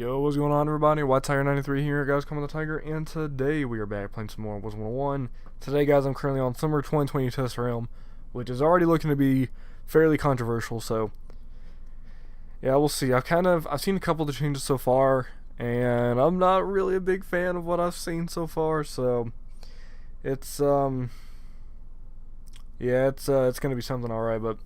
Yo, what's going on, everybody? White Tiger 93 here, guys. Coming the Tiger, and today we are back playing some more WIZARD101. Today, guys, I'm currently on Summer 2020 Test Realm, which is already looking to be fairly controversial. So, yeah, we'll see. I've seen a couple of the changes so far, and I'm not really a big fan of what I've seen so far. So, it's yeah, it's gonna be something alright, but.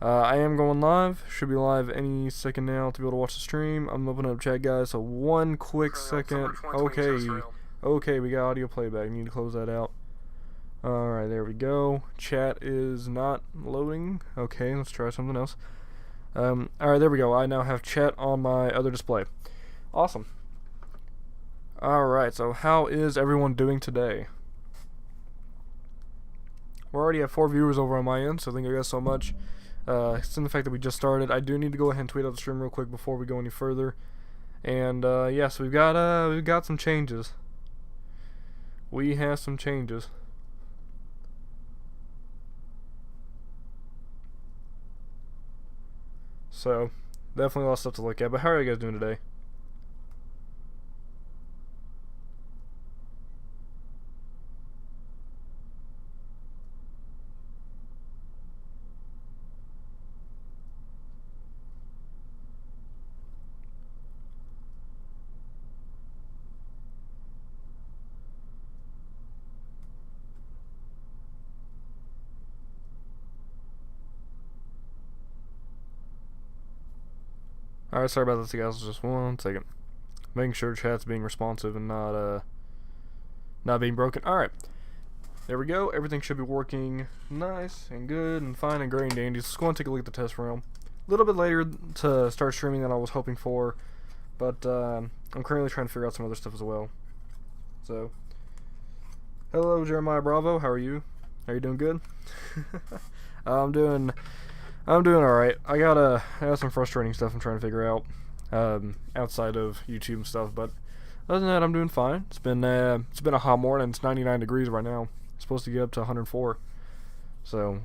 I am going live. Should be live any second now to be able to watch the stream. I'm opening up chat, guys. So one quick second. Okay, we got audio playback. Need to close that out. Alright, there we go. Chat is not loading. Okay, let's try something else. Alright, there we go. I now have chat on my other display. Awesome. Alright, so how is everyone doing today? We're already at 4 viewers over on my end, so thank you guys so much. It's in the fact that we just started. I do need to go ahead and tweet out the stream real quick before we go any further. And yeah, so we've got some changes. We have some changes. So definitely a lot of stuff to look at. But how are you guys doing today? Alright, sorry about this, guys. Just one second. Making sure chat's being responsive and not being broken. Alright. There we go. Everything should be working nice and good and fine and great and dandy. So let's go and take a look at the test realm. A little bit later to start streaming than I was hoping for, but I'm currently trying to figure out some other stuff as well. So, hello Jeremiah Bravo, how are you? Are you doing good? I'm doing alright. I got some frustrating stuff I'm trying to figure out outside of YouTube and stuff, but other than that, I'm doing fine. It's been a hot morning. It's 99 degrees right now. It's supposed to get up to 104, so I'm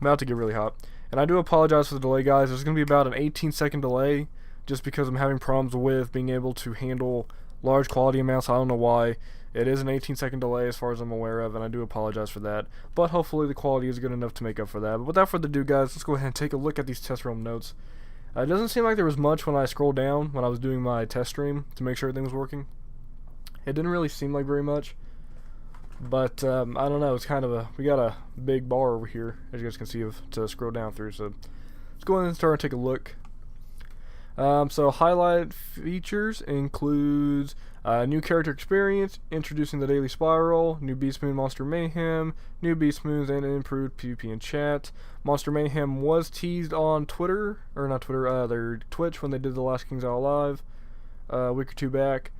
about to get really hot. And I do apologize for the delay, guys. There's gonna be about an 18-second delay just because I'm having problems with being able to handle large quality amounts. I don't know why. It is an 18-second delay as far as I'm aware of, and I do apologize for that. But hopefully the quality is good enough to make up for that. But without further ado, guys, let's go ahead and take a look at these test realm notes. It doesn't seem like there was much when I scrolled down when I was doing my test stream to make sure everything was working. It didn't really seem like very much. But, I don't know, it's kind of we got a big bar over here, as you guys can see, to scroll down through. So let's go ahead and start and take a look. So highlight features includes new character experience, introducing the daily spiral, new Beast Moon Monster Mayhem, new Beast Moons, and improved PvP and chat. Monster Mayhem was teased on Twitter, or not Twitter, their Twitch when they did the Last Kings Out Live a week or two back.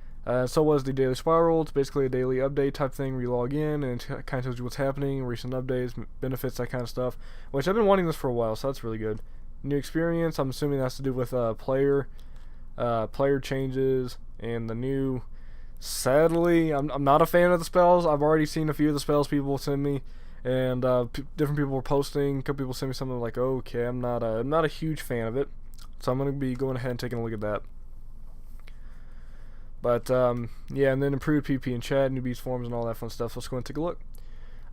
So was the daily spiral. It's basically a daily update type thing where you log in and it kind of tells you what's happening, recent updates, benefits, that kind of stuff. Which I've been wanting this for a while, so that's really good. New experience, I'm assuming that has to do with player changes and the new. Sadly, I'm not a fan of the spells. I've already seen a few of the spells people send me, and different people were posting. A couple people sent me something like, okay, I'm not a huge fan of it, so I'm gonna be going ahead and taking a look at that. But yeah, and then improved PvP and chat, new beast forms, and all that fun stuff. So let's go and take a look.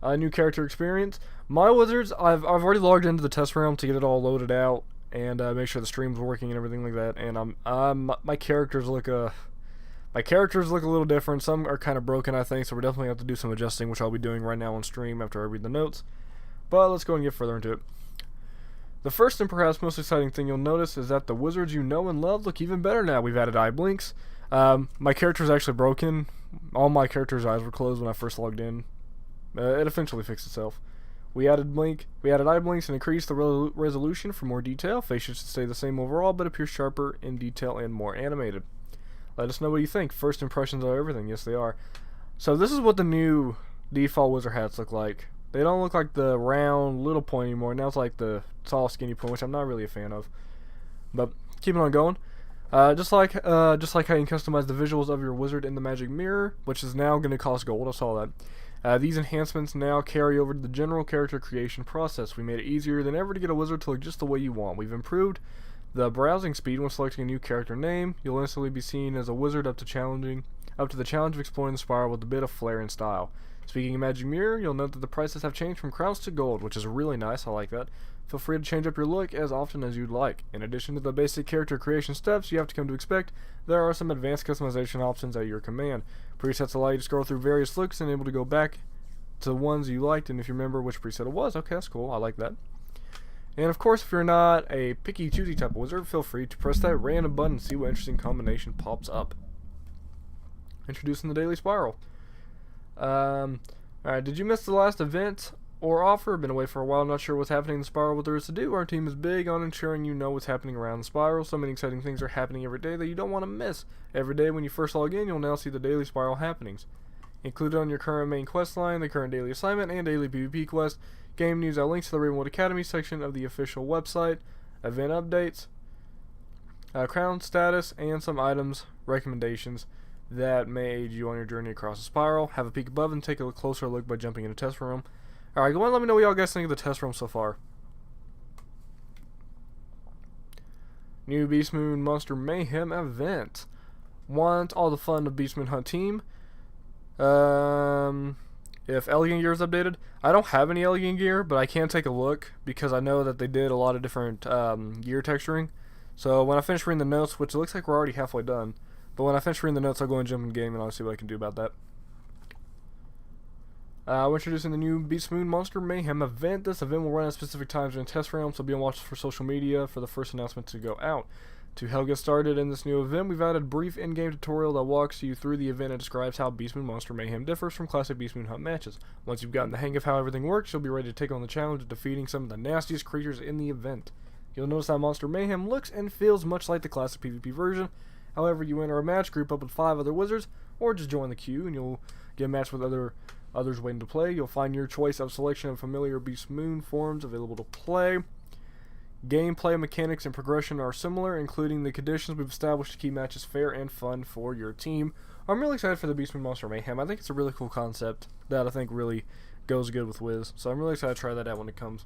New character experience. My wizards, I've already logged into the test realm to get it all loaded out and make sure the stream's working and everything like that. And my characters look a little different. Some are kind of broken, I think, so we're definitely have to do some adjusting, which I'll be doing right now on stream after I read the notes. But let's go and get further into it. The first and perhaps most exciting thing you'll notice is that the wizards you know and love look even better now. We've added eye blinks. My character is actually broken. All my characters' eyes were closed when I first logged in. It eventually fixed itself. We added eye blinks and increased the resolution for more detail. Faces should stay the same overall, but appear sharper in detail and more animated. Let us know what you think. First impressions are everything. Yes, they are. So this is what the new default wizard hats look like. They don't look like the round little point anymore. Now it's like the tall skinny point, which I'm not really a fan of. But keeping on going. Just like how you can customize the visuals of your wizard in the magic mirror, which is now going to cost gold. I saw that. These enhancements now carry over to the general character creation process. We made it easier than ever to get a wizard to look just the way you want. We've improved the browsing speed when selecting a new character name. You'll instantly be seen as a wizard up to the challenge of exploring the spiral with a bit of flair and style. Speaking of Magic Mirror, you'll note that the prices have changed from crowns to gold, which is really nice. I like that. Feel free to change up your look as often as you'd like. In addition to the basic character creation steps you have to come to expect, there are some advanced customization options at your command. Presets allow you to scroll through various looks and able to go back to the ones you liked, and if you remember which preset it was, okay, that's cool. I like that. And of course, if you're not a picky choosy type of wizard, feel free to press that random button and see what interesting combination pops up. Introducing the Daily Spiral. Alright, did you miss the last event or offer? Been away for a while, not sure what's happening in the spiral, what there is to do. Our team is big on ensuring you know what's happening around the spiral. So many exciting things are happening every day that you don't want to miss. Every day when you first log in, you'll now see the Daily Spiral happenings. Included on your current main quest line, the current daily assignment, and daily PvP quest. Game news are links to the Ravenwood Academy section of the official website, event updates, crown status, and some items, recommendations that may aid you on your journey across the spiral. Have a peek above and take a closer look by jumping into test room. Alright, go on and let me know what y'all guys think of the test room so far. New Beast Moon Monster Mayhem event. Want all the fun of Beast Moon Hunt team. If Elegant Gear is updated, I don't have any Elegant Gear, but I can take a look because I know that they did a lot of different gear texturing. So when I finish reading the notes, which it looks like we're already halfway done, but when I finish reading the notes, I'll go and jump in game and I'll see what I can do about that. We're introducing the new Beast Moon Monster Mayhem event. This event will run at specific times during test round, so be on watch for social media for the first announcement to go out. To help get started in this new event, we've added a brief in-game tutorial that walks you through the event and describes how Beast Moon Monster Mayhem differs from classic Beast Moon Hunt matches. Once you've gotten the hang of how everything works, you'll be ready to take on the challenge of defeating some of the nastiest creatures in the event. You'll notice that Monster Mayhem looks and feels much like the classic PvP version. However, you enter a match group up with 5 other wizards, or just join the queue, and you'll get matched with others waiting to play. You'll find your choice of selection of familiar Beast Moon forms available to play. Gameplay mechanics and progression are similar, including the conditions we've established to keep matches fair and fun for your team. I'm really excited for the Beast Moon Monster Mayhem. I think it's a really cool concept that I think really goes good with Wiz, so I'm really excited to try that out when it comes.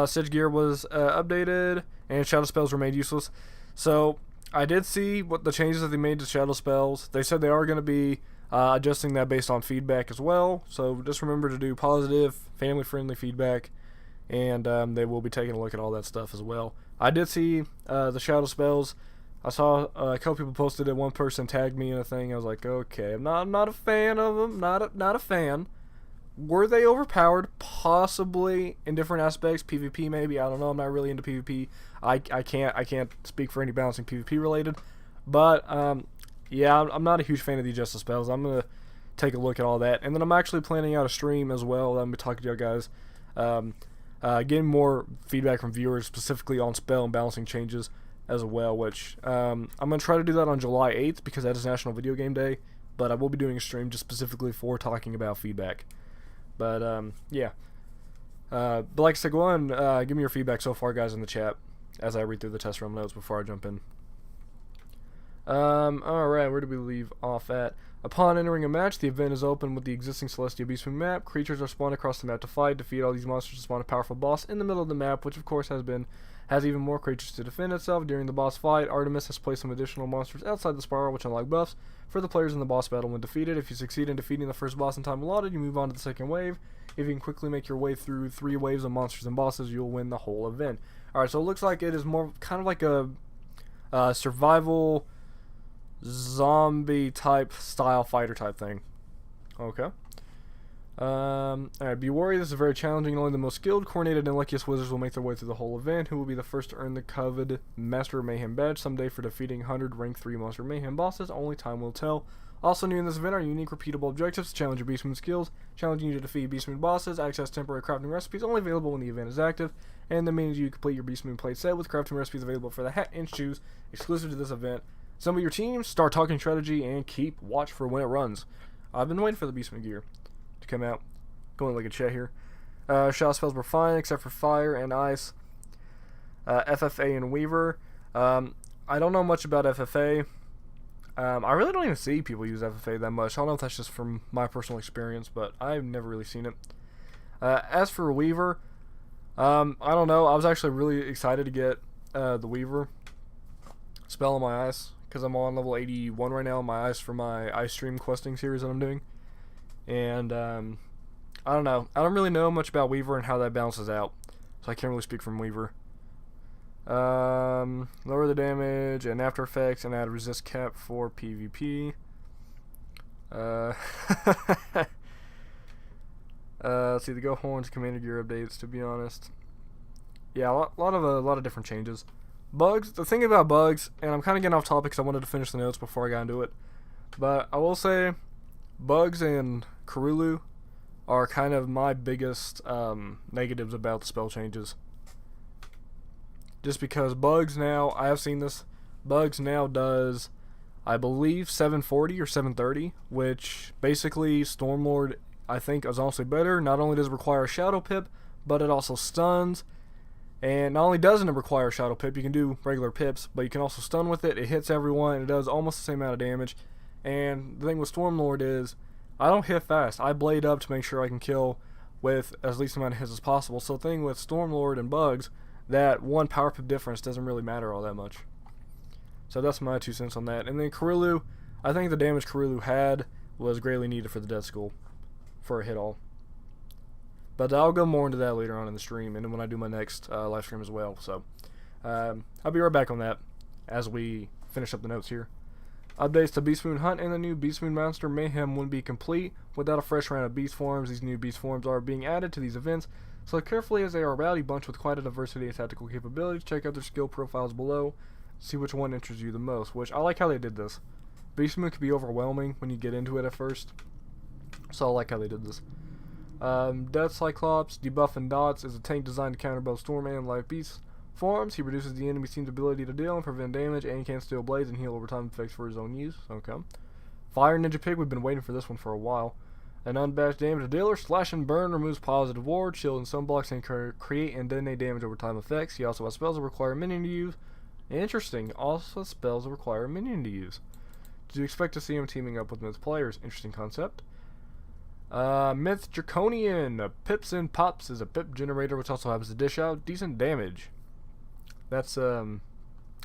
Siege Gear was updated, and Shadow Spells were made useless. So, I did see what the changes that they made to Shadow Spells. They said they are going to be adjusting that based on feedback as well. So, just remember to do positive, family-friendly feedback, and they will be taking a look at all that stuff as well. I did see the Shadow Spells. I saw a couple people posted it. One person tagged me in a thing. I was like, okay, I'm not a fan of them. Not a fan. Were they overpowered? Possibly in different aspects. PvP maybe. I don't know. I'm not really into PvP. I can't speak for any balancing PvP related. But yeah, I'm not a huge fan of the Justice Spells. I'm gonna take a look at all that, and then I'm actually planning out a stream as well. I'm gonna be talking to you guys, getting more feedback from viewers specifically on spell and balancing changes as well. Which I'm gonna try to do that on July 8th because that is National Video Game Day. But I will be doing a stream just specifically for talking about feedback. But, yeah. But like I said, go on, give me your feedback so far, guys, in the chat as I read through the test room notes before I jump in. Alright, where did we leave off at? Upon entering a match, the event is open with the existing Celestia Beast Moon map. Creatures are spawned across the map to fight. Defeat all these monsters to spawn a powerful boss in the middle of the map, which of course has even more creatures to defend itself. During the boss fight, Artemis has placed some additional monsters outside the spiral, which unlock buffs for the players in the boss battle when defeated. If you succeed in defeating the first boss in time allotted, you move on to the second wave. If you can quickly make your way through 3 waves of monsters and bosses, you'll win the whole event. Alright, so it looks like it is more kind of like a survival zombie type style fighter type thing. Okay. Alright, be worried, this is very challenging. Only the most skilled, coordinated, and luckiest wizards will make their way through the whole event. Who will be the first to earn the coveted Master of Mayhem badge someday for defeating 100 rank 3 Monster Mayhem bosses? Only time will tell. Also new in this event are unique repeatable objectives to challenge your Beast Moon skills, challenging you to defeat Beast Moon bosses, access temporary crafting recipes only available when the event is active, and that means you complete your Beast Moon plate set with crafting recipes available for the hat and shoes exclusive to this event. Assemble your team, start talking strategy, and keep watch for when it runs. I've been waiting for the Beast Moon gear to come out. Going like a chat here. Shadow spells were fine except for fire and ice. FFA and Weaver. I don't know much about FFA. I really don't even see people use FFA that much. I don't know if that's just from my personal experience, but I've never really seen it. As for Weaver, I don't know. I was actually really excited to get the Weaver spell on my ice because I'm on level 81 right now on my ice for my ice stream questing series that I'm doing. And I don't know. I don't really know much about Weaver and how that balances out, so I can't really speak from Weaver. Lower the damage and after effects and add a resist cap for PvP. Let's see the Go Horns Commander Gear updates. To be honest, yeah, a lot of different changes. Bugs. The thing about bugs, and I'm kind of getting off topic because I wanted to finish the notes before I got into it. But I will say, bugs and Karulu are kind of my biggest negatives about the spell changes. Just because bugs now, I have seen this, bugs now does, I believe, 740 or 730, which basically Stormlord, I think, is also better. Not only does it require a Shadow Pip, but it also stuns. And not only doesn't it require a Shadow Pip, you can do regular pips, but you can also stun with it. It hits everyone, and it does almost the same amount of damage. And the thing with Stormlord is, I don't hit fast. I blade up to make sure I can kill with as least amount of hits as possible. So the thing with Stormlord and bugs, that one power pip difference doesn't really matter all that much. So that's my 2 cents on that. And then Karulu, I think the damage Karulu had was greatly needed for the Death School for a hit all. But I'll go more into that later on in the stream and when I do my next live stream as well. So I'll be right back on that as we finish up the notes here. Updates to Beast Moon Hunt and the new Beast Moon Monster Mayhem wouldn't be complete without a fresh round of beast forms. These new beast forms are being added to these events, so look carefully as they are a rowdy bunch with quite a diversity of tactical capabilities. Check out their skill profiles below, see which one interests you the most, which I like how they did this. Beast Moon can be overwhelming when you get into it at first, so I like how they did this. Death Cyclops, Debuff and Dots, is a tank designed to counter both Storm and Live Beast forms. He reduces the enemy's team's ability to deal and prevent damage, and can steal blades and heal over time effects for his own use. Okay. Fire Ninja Pig, we've been waiting for this one for a while. An unbatched damage dealer, slash and burn, removes positive ward, shield, and stun blocks, and create and detonate damage over time effects. He also has spells that require a minion to use. Interesting. Also spells that require a minion to use. Do you expect to see him teaming up with Myth players? Interesting concept. Myth Draconian. Pips and Pops is a pip generator, which also happens to dish out decent damage. That's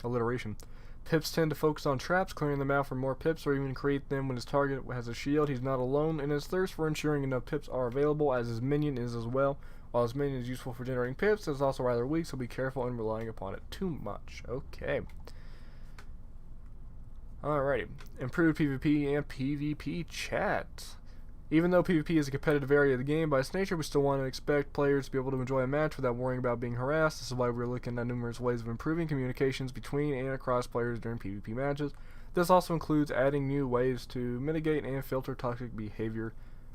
alliteration. Pips tend to focus on traps, clearing them out for more pips, or even create them when his target has a shield. He's not alone in his thirst for ensuring enough pips are available, as his minion is as well. While his minion is useful for generating pips, it's also rather weak, so be careful in relying upon it too much. Okay. Alrighty. Improved PvP and PvP chat. Even though PvP is a competitive area of the game by its nature, we still want to expect players to be able to enjoy a match without worrying about being harassed. This is why we're looking at numerous ways of improving communications between and across players during PvP matches. This also includes adding new ways to mitigate and filter toxic behavior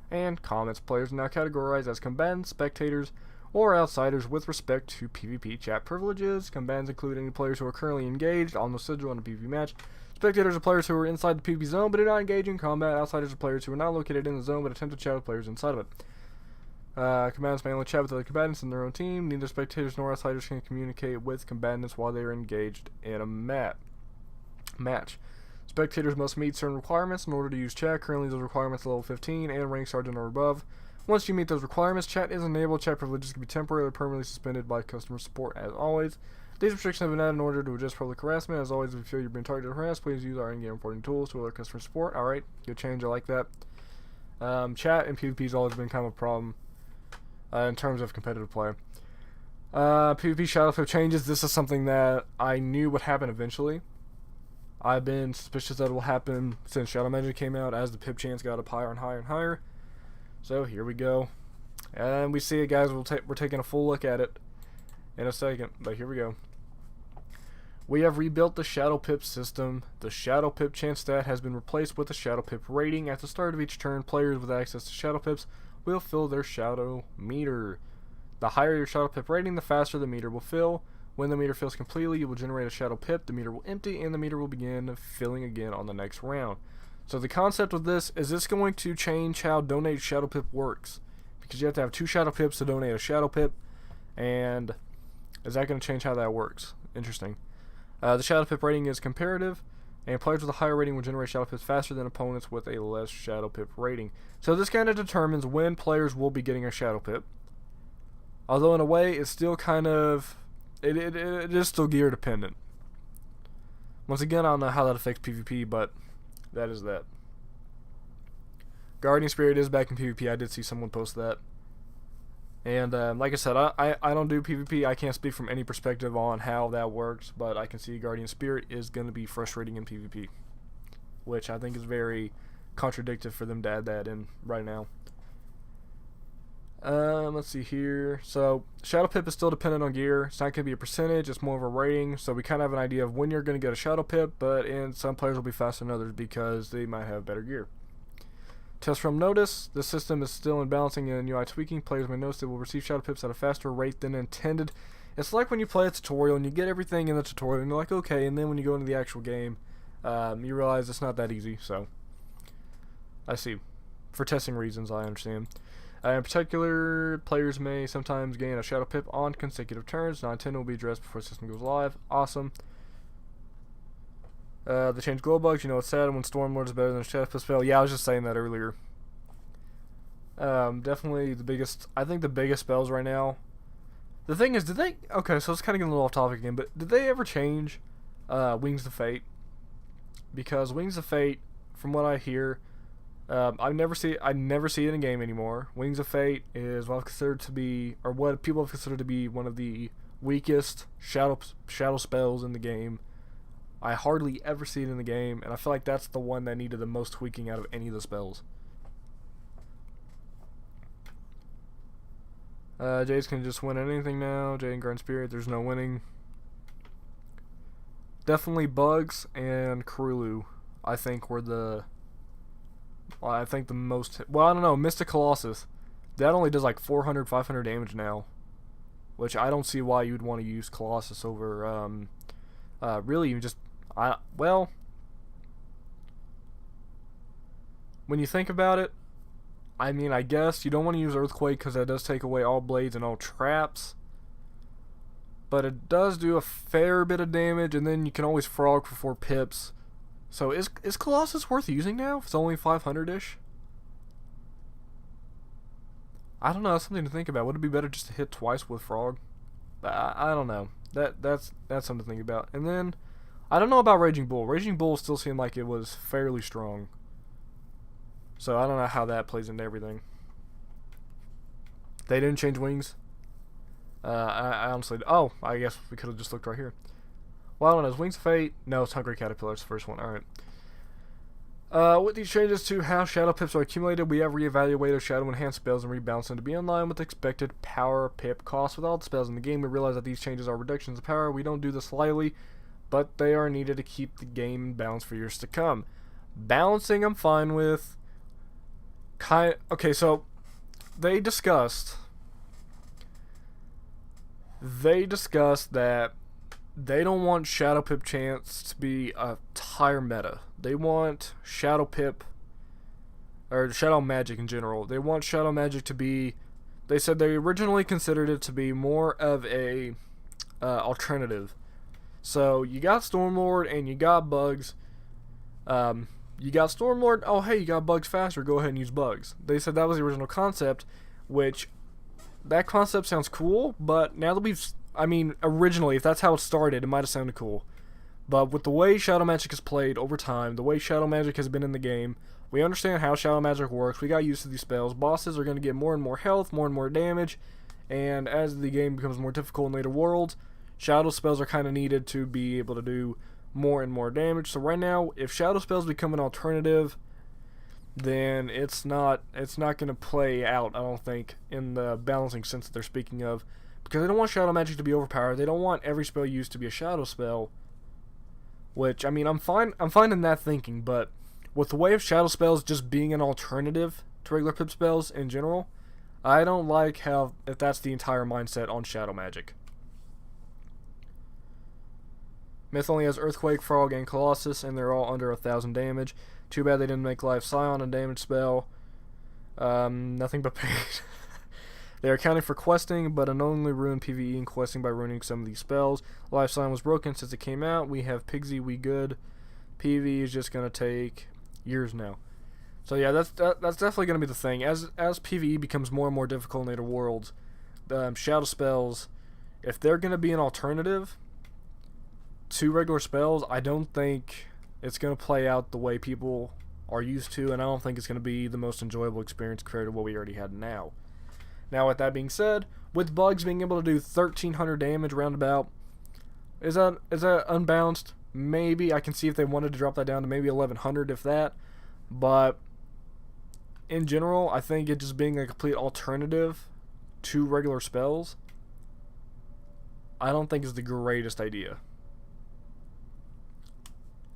and comments. Players are now categorized as combatants, spectators, or outsiders with respect to PvP chat privileges. Combatants include any players who are currently engaged on the sigil in a PvP match. Spectators are players who are inside the PvP zone but do not engage in combat. Outsiders are players who are not located in the zone but attempt to chat with players inside of it. Combatants may only chat with other combatants in their own team. Neither spectators nor outsiders can communicate with combatants while they are engaged in a match. Spectators must meet certain requirements in order to use chat. Currently, those requirements are level 15 and rank sergeant or above. Once you meet those requirements, chat is enabled. Chat privileges can be temporarily or permanently suspended by customer support as always. These restrictions have been added in order to adjust public harassment. As always, if you feel you're being targeted or harassed, please use our in-game reporting tools to alert customer support. Alright, good change, I like that. Chat and PvP has always been kind of a problem in terms of competitive play. PvP Shadow Pip changes. This is something that I knew would happen eventually. I've been suspicious that it will happen since Shadow Magic came out as the pip chance got up higher and higher and higher. So here we go. And we see it, guys. We're taking a full look at it in a second, but here we go. We have rebuilt the Shadow Pip system. The Shadow Pip chance stat has been replaced with the Shadow Pip rating. At the start of each turn, players with access to Shadow Pips will fill their Shadow meter. The higher your Shadow Pip rating, the faster the meter will fill. When the meter fills completely, you will generate a Shadow Pip, the meter will empty, and the meter will begin filling again on the next round. So the concept of this is this going to change how Donate Shadow Pip works. Because you have to have 2 Shadow Pips to donate a Shadow Pip, and is that going to change how that works? Interesting. The Shadow Pip rating is comparative, and players with a higher rating will generate Shadow Pips faster than opponents with a less Shadow Pip rating. So this kind of determines when players will be getting a Shadow Pip. Although in a way, it's still kind of, it is still gear dependent. Once again, I don't know how that affects PvP, but that is that. Guardian Spirit is back in PvP. I did see someone post that. And like I said, I don't do PvP. I can't speak from any perspective on how that works, but I can see Guardian Spirit is going to be frustrating in PvP, which I think is very contradictory for them to add that in right now. Let's see here. So Shadow Pip is still dependent on gear. It's not going to be a percentage, it's more of a rating. So we kind of have an idea of when you're going to get a Shadow Pip, but in some players will be faster than others because they might have better gear. Test from notice. The system is still in balancing and UI tweaking. Players may notice they will receive Shadow Pips at a faster rate than intended. It's like when you play a tutorial and you get everything in the tutorial and you're like, okay, and then when you go into the actual game, you realize it's not that easy. So I see. For testing reasons, I understand. In particular, players may sometimes gain a Shadow Pip on consecutive turns. Not intended will be addressed before the system goes live. Awesome. They changed glow bugs. You know, it's sad when Stormlord is better than Shadow Pip spell. Yeah, I was just saying that earlier. Definitely the biggest. I think the biggest spells right now. The thing is, did they? Okay, so it's kind of getting a little off topic again, but did they ever change Wings of Fate? Because Wings of Fate, from what I hear, I never see it in a game anymore. Wings of Fate is what I've considered to be, or what people have considered to be, one of the weakest shadow spells in the game. I hardly ever see it in the game, and I feel like that's the one that needed the most tweaking out of any of the spells. Jade's can just win anything now. Jade and Guardian Spirit, there's no winning. Definitely Bugs and Kurulu, I think, were the... Well, I think the most... Well, I don't know. Mystic Colossus. That only does like 400, 500 damage now. Which I don't see why you'd want to use Colossus over... really, you just... well... When you think about it, I mean, I guess you don't want to use Earthquake because that does take away all blades and all traps. But it does do a fair bit of damage, and then you can always Frog for 4 pips. So is Colossus worth using now? If it's only 500-ish? I don't know. That's something to think about. Would it be better just to hit twice with Frog? I don't know. That's something to think about. And then, I don't know about Raging Bull. Raging Bull still seemed like it was fairly strong. So I don't know how that plays into everything. They didn't change wings. I honestly... Oh, I guess we could have just looked right here. Well, I don't know. Is Wings of Fate? No, it's Hungry Caterpillar. It's the first one. Alright. With these changes to how Shadow Pips are accumulated, we have reevaluated Shadow Enhanced spells and rebalanced them to be in line with expected power pip costs. With all the spells in the game, we realize that these changes are reductions of power. We don't do this lightly, but they are needed to keep the game in balance for years to come. Balancing, I'm fine with. Okay, so they discussed that they don't want Shadow Pip chance to be a entire meta. They want Shadow Pip, or Shadow Magic in general. They want Shadow Magic to be, they said they originally considered it to be more of a alternative. So you got Stormlord and you got Bugs. You got Stormlord, oh hey, you got Bugs faster, go ahead and use Bugs. They said that was the original concept, which, that concept sounds cool, but now that we've, I mean, originally, if that's how it started, it might have sounded cool. But with the way Shadow Magic is played over time, the way Shadow Magic has been in the game, we understand how Shadow Magic works, we got used to these spells, bosses are going to get more and more health, more and more damage, and as the game becomes more difficult in later worlds, Shadow spells are kind of needed to be able to do more and more damage. So right now, if Shadow spells become an alternative, then it's not going to play out, I don't think, in the balancing sense that they're speaking of, because they don't want Shadow Magic to be overpowered. They don't want every spell used to be a Shadow spell, which, I mean, I'm fine in that thinking, but with the way of Shadow spells just being an alternative to regular Pip spells in general, I don't like how if that's the entire mindset on Shadow Magic. Myth only has Earthquake, Frog, and Colossus, and they're all under 1,000 damage. Too bad they didn't make Life Scion a damage spell. Nothing but pain. They are accounting for questing, but unknowingly ruined PvE and questing by ruining some of these spells. Life Scion was broken since it came out. We have Pigsy, we good. PvE is just going to take years now. So yeah, that's definitely going to be the thing. As PvE becomes more and more difficult in later worlds, shadow spells, if they're going to be an alternative to regular spells, I don't think it's going to play out the way people are used to, and I don't think it's going to be the most enjoyable experience compared to what we already had now. Now, with that being said, with bugs being able to do 1,300 damage roundabout, is that unbalanced? Maybe. I can see if they wanted to drop that down to maybe 1,100, if that. But in general, I think it just being a complete alternative to regular spells, I don't think is the greatest idea.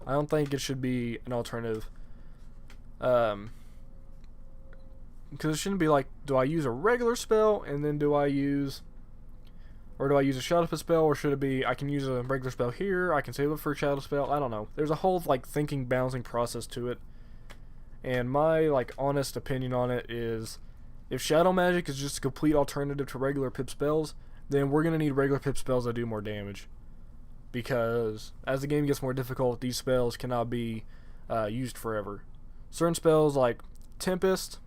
I don't think it should be an alternative. Because it shouldn't be like, do I use a regular spell and then do I use a shadow spell, or should it be I can use a regular spell here, I can save it for a shadow spell? I don't know. There's a whole like thinking, balancing process to it. And my like honest opinion on it is, if shadow magic is just a complete alternative to regular pip spells, then we're gonna need regular pip spells that do more damage. Because as the game gets more difficult, these spells cannot be used forever. Certain spells like Tempest,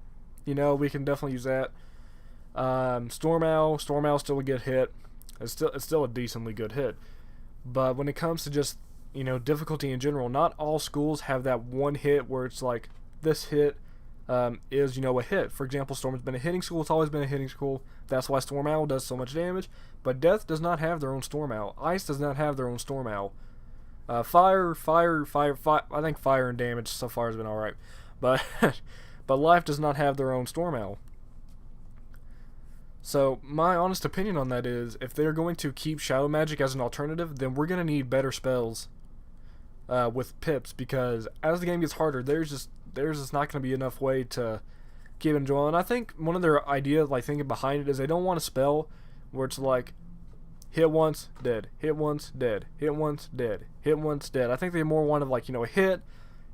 we can definitely use that. Storm Owl still would get hit. It's still a decently good hit. But when it comes to just, difficulty in general, not all schools have that one hit where it's like, this hit is, a hit. For example, Storm has been a hitting school. It's always been a hitting school. That's why Storm Owl does so much damage. But Death does not have their own Storm Owl. Ice does not have their own Storm Owl. Fire. I think fire and damage so far has been alright. But Life does not have their own Storm Owl. So my honest opinion on that is, if they're going to keep shadow magic as an alternative, then we're going to need better spells with pips, because as the game gets harder, there's just not going to be enough way to keep it enjoyable. And I think one of their ideas, like thinking behind it, is they don't want a spell where it's like hit once, dead, hit once, dead, hit once, dead, hit once, dead. I think they more want to like, hit,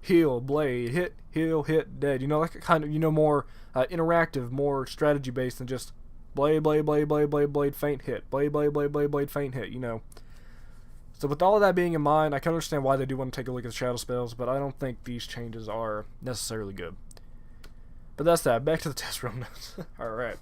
heal, blade, hit, heal, hit, dead. Like kind of, more interactive, more strategy based than just blade, blade, blade, blade, blade, blade, faint hit, blade, blade, blade, blade, blade, faint hit. So with all of that being in mind, I can understand why they do want to take a look at the shadow spells, but I don't think these changes are necessarily good. But that's that. Back to the test room notes. Alright.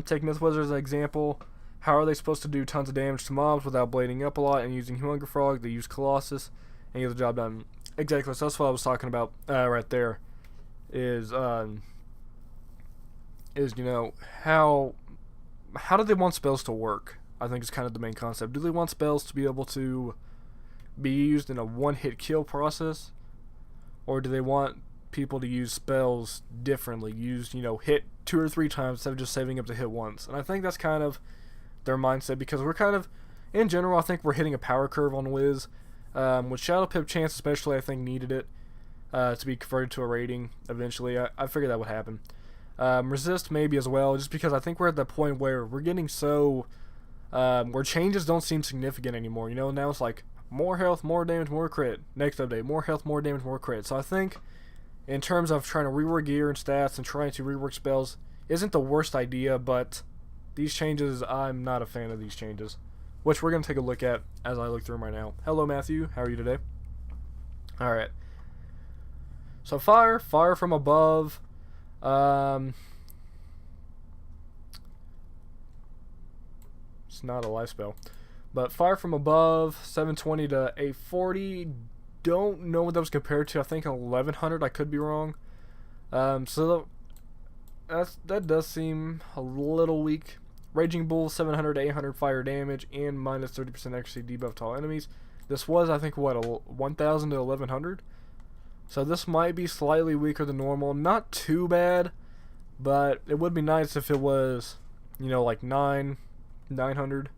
Take Myth Wizard as an example. How are they supposed to do tons of damage to mobs without blading up a lot and using Hunger Frog? They use Colossus and get the job done. Exactly. So that's what I was talking about right there. Is how do they want spells to work? I think is kind of the main concept. Do they want spells to be able to be used in a one-hit kill process? Or do they want people to use spells differently? Hit 2 or 3 times instead of just saving up to hit once. And I think that's kind of their mindset, because we're kind of, in general, I think we're hitting a power curve on Wiz. With Shadow Pip Chance especially, I think needed it to be converted to a rating eventually. I figured that would happen. Resist maybe as well, just because I think we're at that point where we're getting so... where changes don't seem significant anymore. Now it's like more health, more damage, more crit. Next update, more health, more damage, more crit. So I think in terms of trying to rework gear and stats and trying to rework spells isn't the worst idea, but these changes, I'm not a fan of these changes, which we're going to take a look at as I look through them right now. Hello Matthew, how are you today? Alright. So fire from above. It's not a life spell, but fire from above, 720 to 840. Don't know what that was compared to. I think 1100. I could be wrong. So that does seem a little weak. Raging Bull, 700 to 800 fire damage and minus 30% accuracy debuff to all enemies. This was, I think, what, 1000 to 1100. So this might be slightly weaker than normal. Not too bad, but it would be nice if it was, like 900.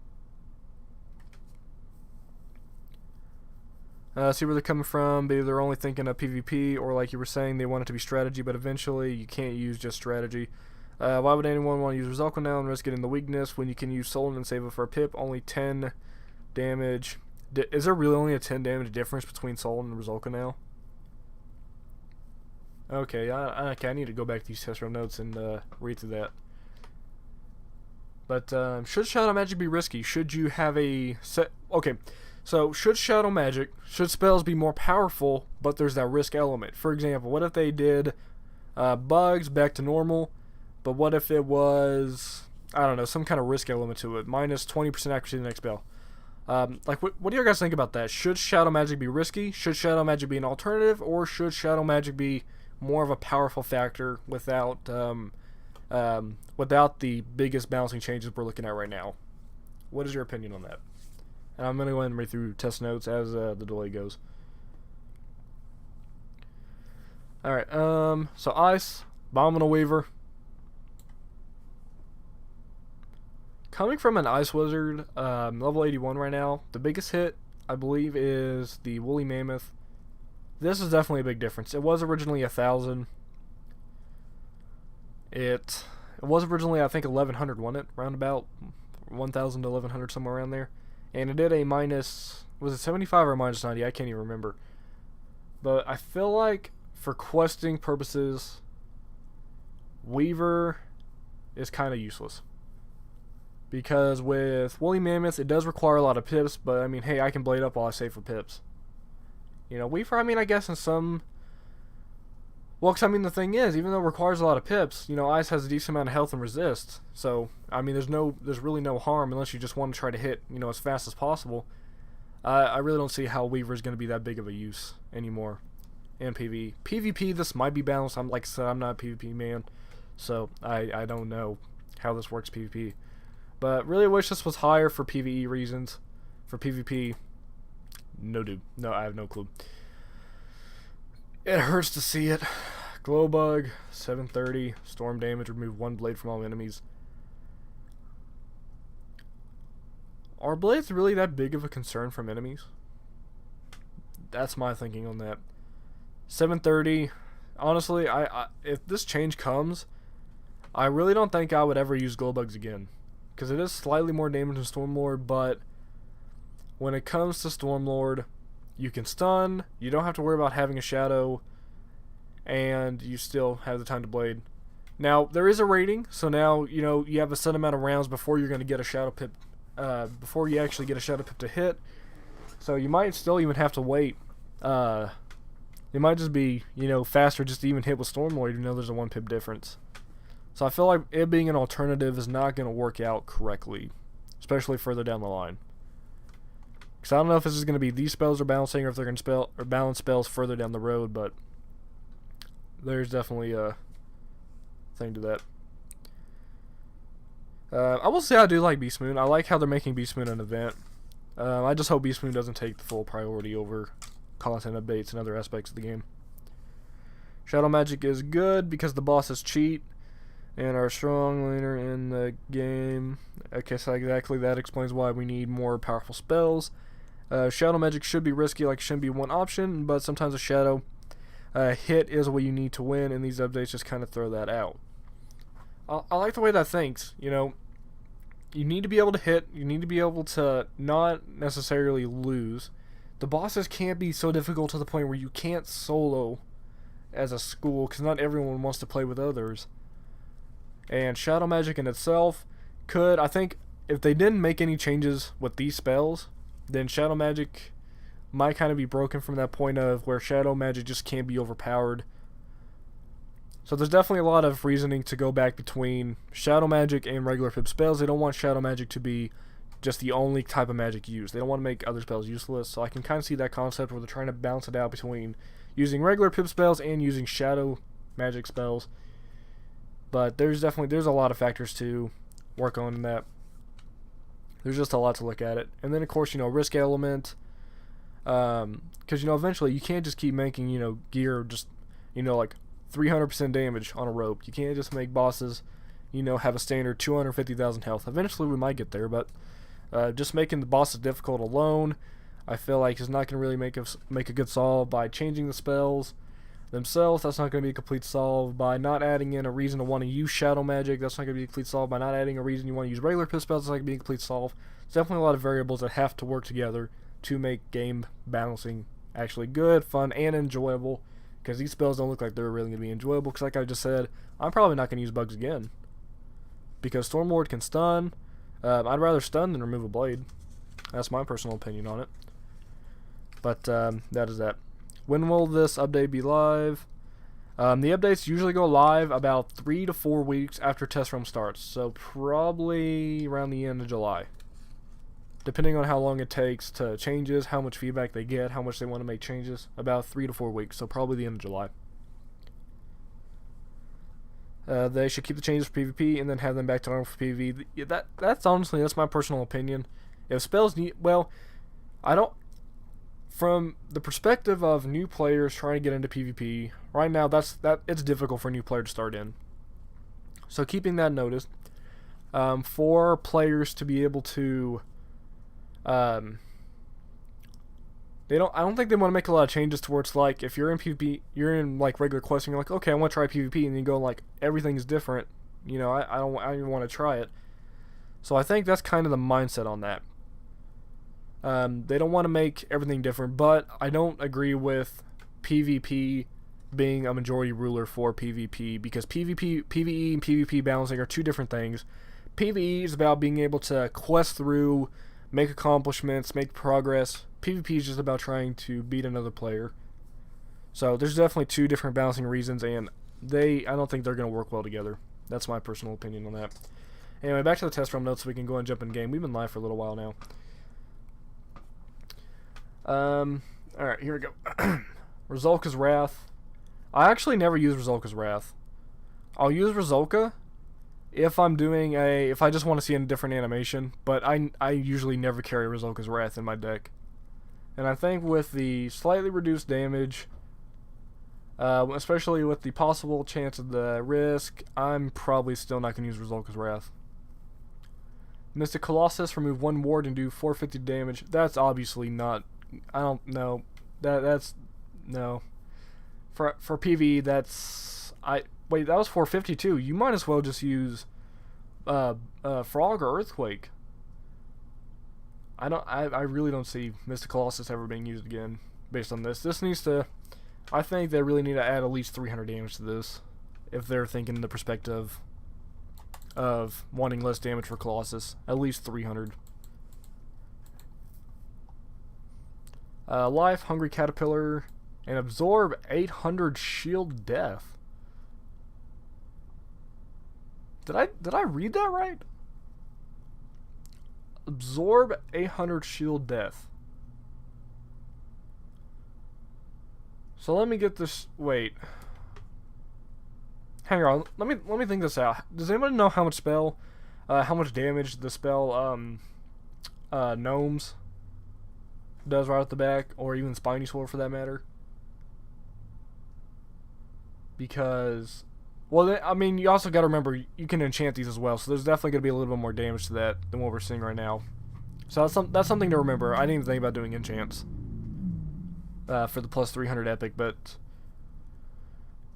See where they're coming from. Maybe they're only thinking of PvP, or like you were saying, they want it to be strategy, but eventually you can't use just strategy. Why would anyone want to use Rizalco now and risk getting the weakness when you can use Solon and save it for a pip? Only 10 damage. Is there really only a 10 damage difference between Solon and Rizalco now? Okay, I need to go back to these test room notes and read through that. But should Shadow Magic be risky? Should you have a set... Okay, so should Shadow Magic, should spells be more powerful, but there's that risk element? For example, what if they did bugs back to normal, but what if it was I don't know, some kind of risk element to it. Minus 20% accuracy to the next spell. Like, what do you guys think about that? Should Shadow Magic be risky? Should Shadow Magic be an alternative? Or should Shadow Magic be more of a powerful factor without the biggest balancing changes we're looking at right now? What is your opinion on that? And I'm going to go ahead and read through test notes as the delay goes. Alright, so Ice, Abominable Weaver. Coming from an Ice Wizard, level 81 right now, the biggest hit, I believe, is the Woolly Mammoth. This is definitely a big difference. It was originally 1,000. It was originally, I think, 1,100, wasn't it? Round about 1,000 to 1,100, somewhere around there. And it did a minus, was it 75 or minus 90? I can't even remember. But I feel like for questing purposes, Weaver is kind of useless. Because with Woolly Mammoth, it does require a lot of pips, but I mean, hey, I can blade up while I save for pips. You know, Weaver, I mean, I guess in some... Well, because I mean, the thing is, even though it requires a lot of pips, you know, Ice has a decent amount of health and resist. So, I mean, there's really no harm unless you just want to try to hit, you know, as fast as possible. I really don't see how Weaver is going to be that big of a use anymore in PvE. PvP, this might be balanced. Like I said, I'm not a PvP man, so I don't know how this works PvP. But really wish this was higher for PvE reasons. For PvP, no dude. No, I have no clue. It hurts to see it. Glowbug, 730. Storm damage, remove 1 blade from all enemies. Are blades really that big of a concern from enemies? That's my thinking on that. 730. Honestly, if this change comes, I really don't think I would ever use Glowbugs again. Because it is slightly more damage than Stormlord, but when it comes to Stormlord, you can stun, you don't have to worry about having a shadow, and you still have the time to blade. Now, there is a rating, so now, you know, you have a set amount of rounds before you're going to get a shadow pip, before you actually get a shadow pip to hit. So you might still even have to wait. It might just be, you know, faster just to even hit with Stormlord, even though there's a 1 pip difference. So I feel like it being an alternative is not going to work out correctly, especially further down the line. Because I don't know if this is going to be these spells are balancing or if they're going to balance spells further down the road, but there's definitely a thing to that. I will say I do like Beast Moon. I like how they're making Beast Moon an event. I just hope Beast Moon doesn't take the full priority over content updates and other aspects of the game. Shadow Magic is good because the bosses cheat and are strong later in the game. Okay, so exactly that explains why we need more powerful spells. Shadow Magic should be risky, like it shouldn't be one option, but sometimes a shadow hit is what you need to win, and these updates just kind of throw that out. I like the way that thinks. You know, you need to be able to hit, you need to be able to not necessarily lose. The bosses can't be so difficult to the point where you can't solo as a school, because not everyone wants to play with others. And Shadow Magic in itself could, I think, if they didn't make any changes with these spells, then Shadow Magic might kind of be broken from that point of where Shadow Magic just can't be overpowered. So there's definitely a lot of reasoning to go back between Shadow Magic and regular pip spells. They don't want Shadow Magic to be just the only type of magic used. They don't want to make other spells useless. So I can kind of see that concept where they're trying to balance it out between using regular pip spells and using Shadow Magic spells. But there's a lot of factors to work on in that. There's just a lot to look at it. And then, of course, you know, risk element. Because, you know, eventually you can't just keep making, you know, gear just, you know, like 300% damage on a rope. You can't just make bosses, you know, have a standard 250,000 health. Eventually we might get there, but just making the bosses difficult alone, I feel like is not going to really make a good solve. By changing the spells themselves, that's not going to be a complete solve. By not adding in a reason to want to use Shadow Magic, that's not going to be a complete solve. By not adding a reason you want to use regular pip spells, that's not going to be a complete solve. There's definitely a lot of variables that have to work together to make game balancing actually good, fun, and enjoyable. Because these spells don't look like they're really going to be enjoyable. Because like I just said, I'm probably not going to use bugs again. Because Stormlord can stun. I'd rather stun than remove a blade. That's my personal opinion on it. But that is that. When will this update be live? The updates usually go live about 3 to 4 weeks after test run starts, so probably around the end of July. Depending on how long it takes to changes, how much feedback they get, how much they want to make changes, about 3 to 4 weeks, so probably the end of July. They should keep the changes for PvP and then have them back to normal for PvE. That's honestly, that's my personal opinion. If spells need, well, I don't. From the perspective of new players trying to get into PvP, right now it's difficult for a new player to start in. So keeping that noticed, for players to be able to, I don't think they want to make a lot of changes towards, like, if you're in PvP, you're in like regular questing, you're like, okay, I want to try PvP, and you go like, everything's different, you know, I don't even want to try it. So I think that's kind of the mindset on that. They don't want to make everything different, but I don't agree with PvP being a majority ruler for PvP, because PvE and PvP balancing are two different things. PvE is about being able to quest through, make accomplishments, make progress. PvP is just about trying to beat another player. So there's definitely two different balancing reasons, and I don't think they're going to work well together. That's my personal opinion on that. Anyway, back to the test run notes so we can go and jump in game. We've been live for a little while now. Alright, here we go. Rizolka's Wrath. I actually never use Rizolka's Wrath. I'll use Rizolka if I just want to see a different animation, but I usually never carry Rizolka's Wrath in my deck. And I think with the slightly reduced damage, especially with the possible chance of the risk, I'm probably still not going to use Rizolka's Wrath. Mystic Colossus, remove 1 ward and do 450 damage. That's obviously not... I don't know. That's... No. For PvE, that's... Wait, that was 452. You might as well just use Frog or Earthquake. I really don't see Mystic Colossus ever being used again based on this. This needs to... I think they really need to add at least 300 damage to this if they're thinking in the perspective of wanting less damage for Colossus. At least 300. Life, Hungry Caterpillar, and absorb 800 shield death. Did I read that right? Absorb 800 shield death. So let me get this. Wait. Hang on. Let me think this out. Does anybody know how much how much damage the spell Gnomes does right off the back, or even Spiny Sword for that matter? Because, well, I mean, you also got to remember you can enchant these as well, so there's definitely going to be a little bit more damage to that than what we're seeing right now. So that's something to remember. I didn't even think about doing enchants for the plus 300 epic, but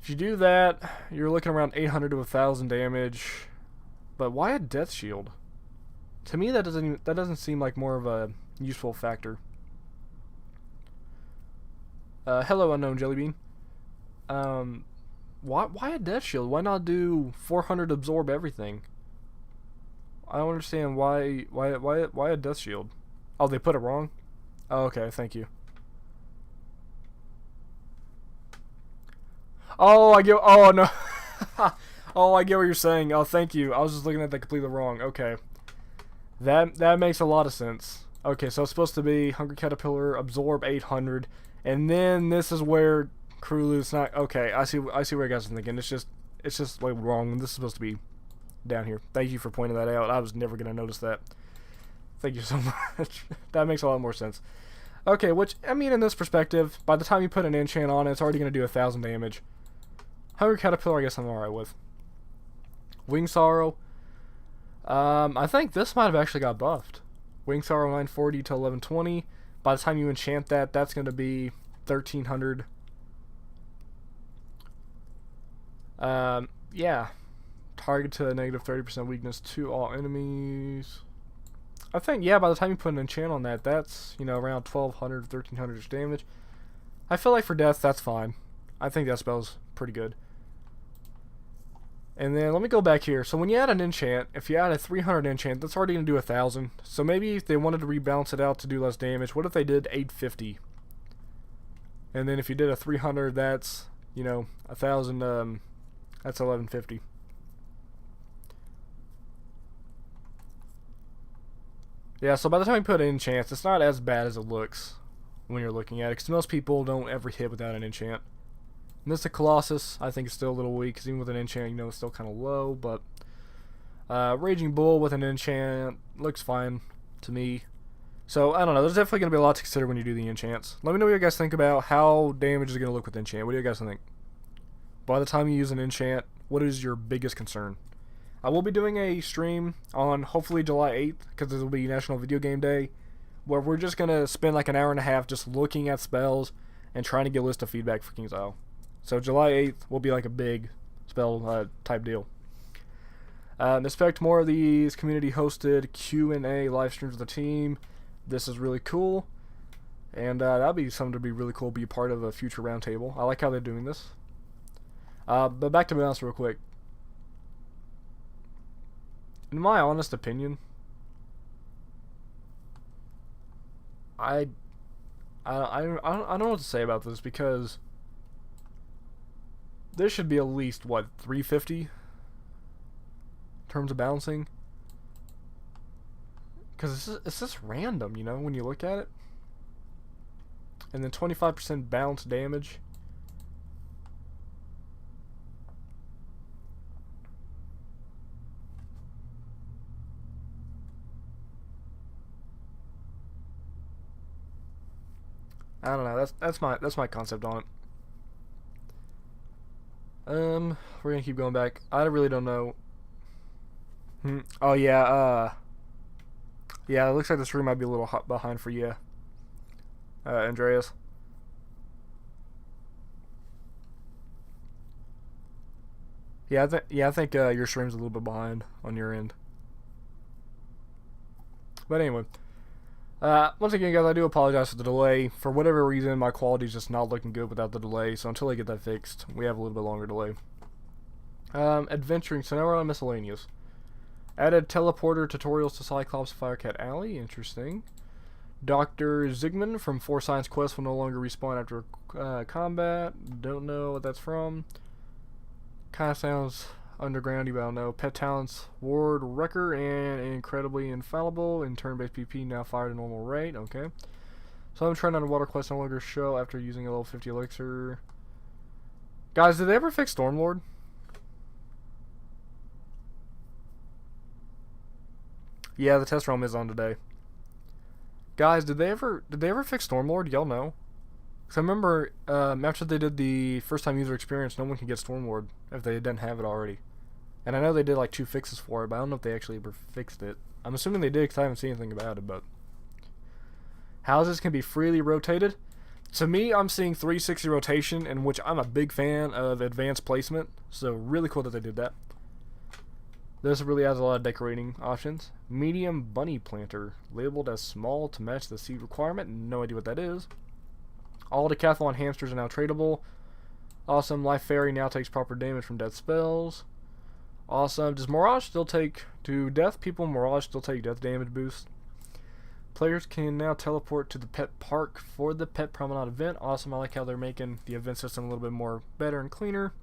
if you do that, you're looking around 800 to 1,000 damage. But why a death shield? To me, that doesn't seem like more of a useful factor. Hello, Unknown Jellybean. Why a death shield? Why not do 400 absorb everything? I don't understand why a death shield. Oh, they put it wrong? Oh, okay, thank you. Oh, I get. Oh no. Oh, I get what you're saying. Oh, thank you. I was just looking at that completely wrong. Okay, that makes a lot of sense. Okay, so it's supposed to be Hungry Caterpillar, absorb 800, and then this is where Krulu's not. Okay, I see where you guys are thinking. It's just like wrong. This is supposed to be down here. Thank you for pointing that out. I was never gonna notice that. Thank you so much. That makes a lot more sense. Okay, which I mean, in this perspective, by the time you put an enchant on it, it's already gonna do 1,000 damage. Hungry Caterpillar, I guess I'm alright with. Wing Sorrow. I think this might have actually got buffed. Wing Sorrow 940 to 1120. By the time you enchant that, that's going to be 1,300. Yeah. Target to negative 30% weakness to all enemies. I think, yeah, by the time you put an enchant on that, that's, you know, around 1,200, 1,300 damage. I feel like for death, that's fine. I think that spell's pretty good. And then let me go back here. So when you add an enchant, if you add a 300 enchant, that's already going to do 1,000. So maybe if they wanted to rebalance it out to do less damage, what if they did 850? And then if you did a 300, that's you know, 1,000, that's 1150. Yeah, so by the time you put in enchants, it's not as bad as it looks when you're looking at it, because most people don't ever hit without an enchant. Mystic Colossus, I think, is still a little weak, because even with an enchant, you know, it's still kind of low, but Raging Bull with an enchant looks fine to me. So, I don't know, there's definitely going to be a lot to consider when you do the enchants. Let me know what you guys think about how damage is going to look with enchant. What do you guys think? By the time you use an enchant, what is your biggest concern? I will be doing a stream on hopefully July 8th, because this will be National Video Game Day, where we're just going to spend like an hour and a half just looking at spells and trying to get a list of feedback for King's Isle. So July 8th will be like a big spell type deal. Expect more of these community-hosted Q&A live streams with the team. This is really cool, and that'll be something to be really cool, be a part of a future roundtable. I like how they're doing this. But back to balance real quick. In my honest opinion, I don't know what to say about this, because this should be at least, what, 350 in terms of balancing? Because it's just random, you know, when you look at it. And then 25% balance damage. I don't know. That's my concept on it. We're gonna keep going back. I really don't know. Oh yeah. Yeah, it looks like the stream might be a little hot behind for you, Andreas. Yeah, I think your stream's a little bit behind on your end. But anyway. Once again, guys, I do apologize for the delay. For whatever reason, my quality's just not looking good without the delay, so until I get that fixed, we have a little bit longer delay. Adventuring, so now we're on miscellaneous. Added teleporter tutorials to Cyclops Firecat Alley, interesting. Dr. Zygmunt from 4 Science Quest will no longer respawn after combat, don't know what that's from. Kinda sounds undergroundy, but I don't know. Pet talents, Ward Wrecker, and incredibly infallible in turn-based PP now fired at normal rate. Okay. So I'm trying on a water quest no longer show after using a level 50 elixir. Guys, did they ever fix Stormlord? Yeah, the test realm is on today. Guys, did they ever fix Stormlord? Y'all know? Because I remember after they did the first time user experience, no one can get Stormlord if they didn't have it already. And I know they did like 2 fixes for it, but I don't know if they actually ever fixed it. I'm assuming they did because I haven't seen anything about it, but... Houses can be freely rotated. To me, I'm seeing 360 rotation, in which I'm a big fan of advanced placement. So really cool that they did that. This really has a lot of decorating options. Medium bunny planter, labeled as small to match the seed requirement. No idea what that is. All decathlon hamsters are now tradable. Awesome. Life Fairy now takes proper damage from death spells. Awesome. Does Mirage still take to death people? Mirage still take death damage boost. Players can now teleport to the pet park for the pet promenade event. Awesome. I like how they're making the event system a little bit more better and cleaner.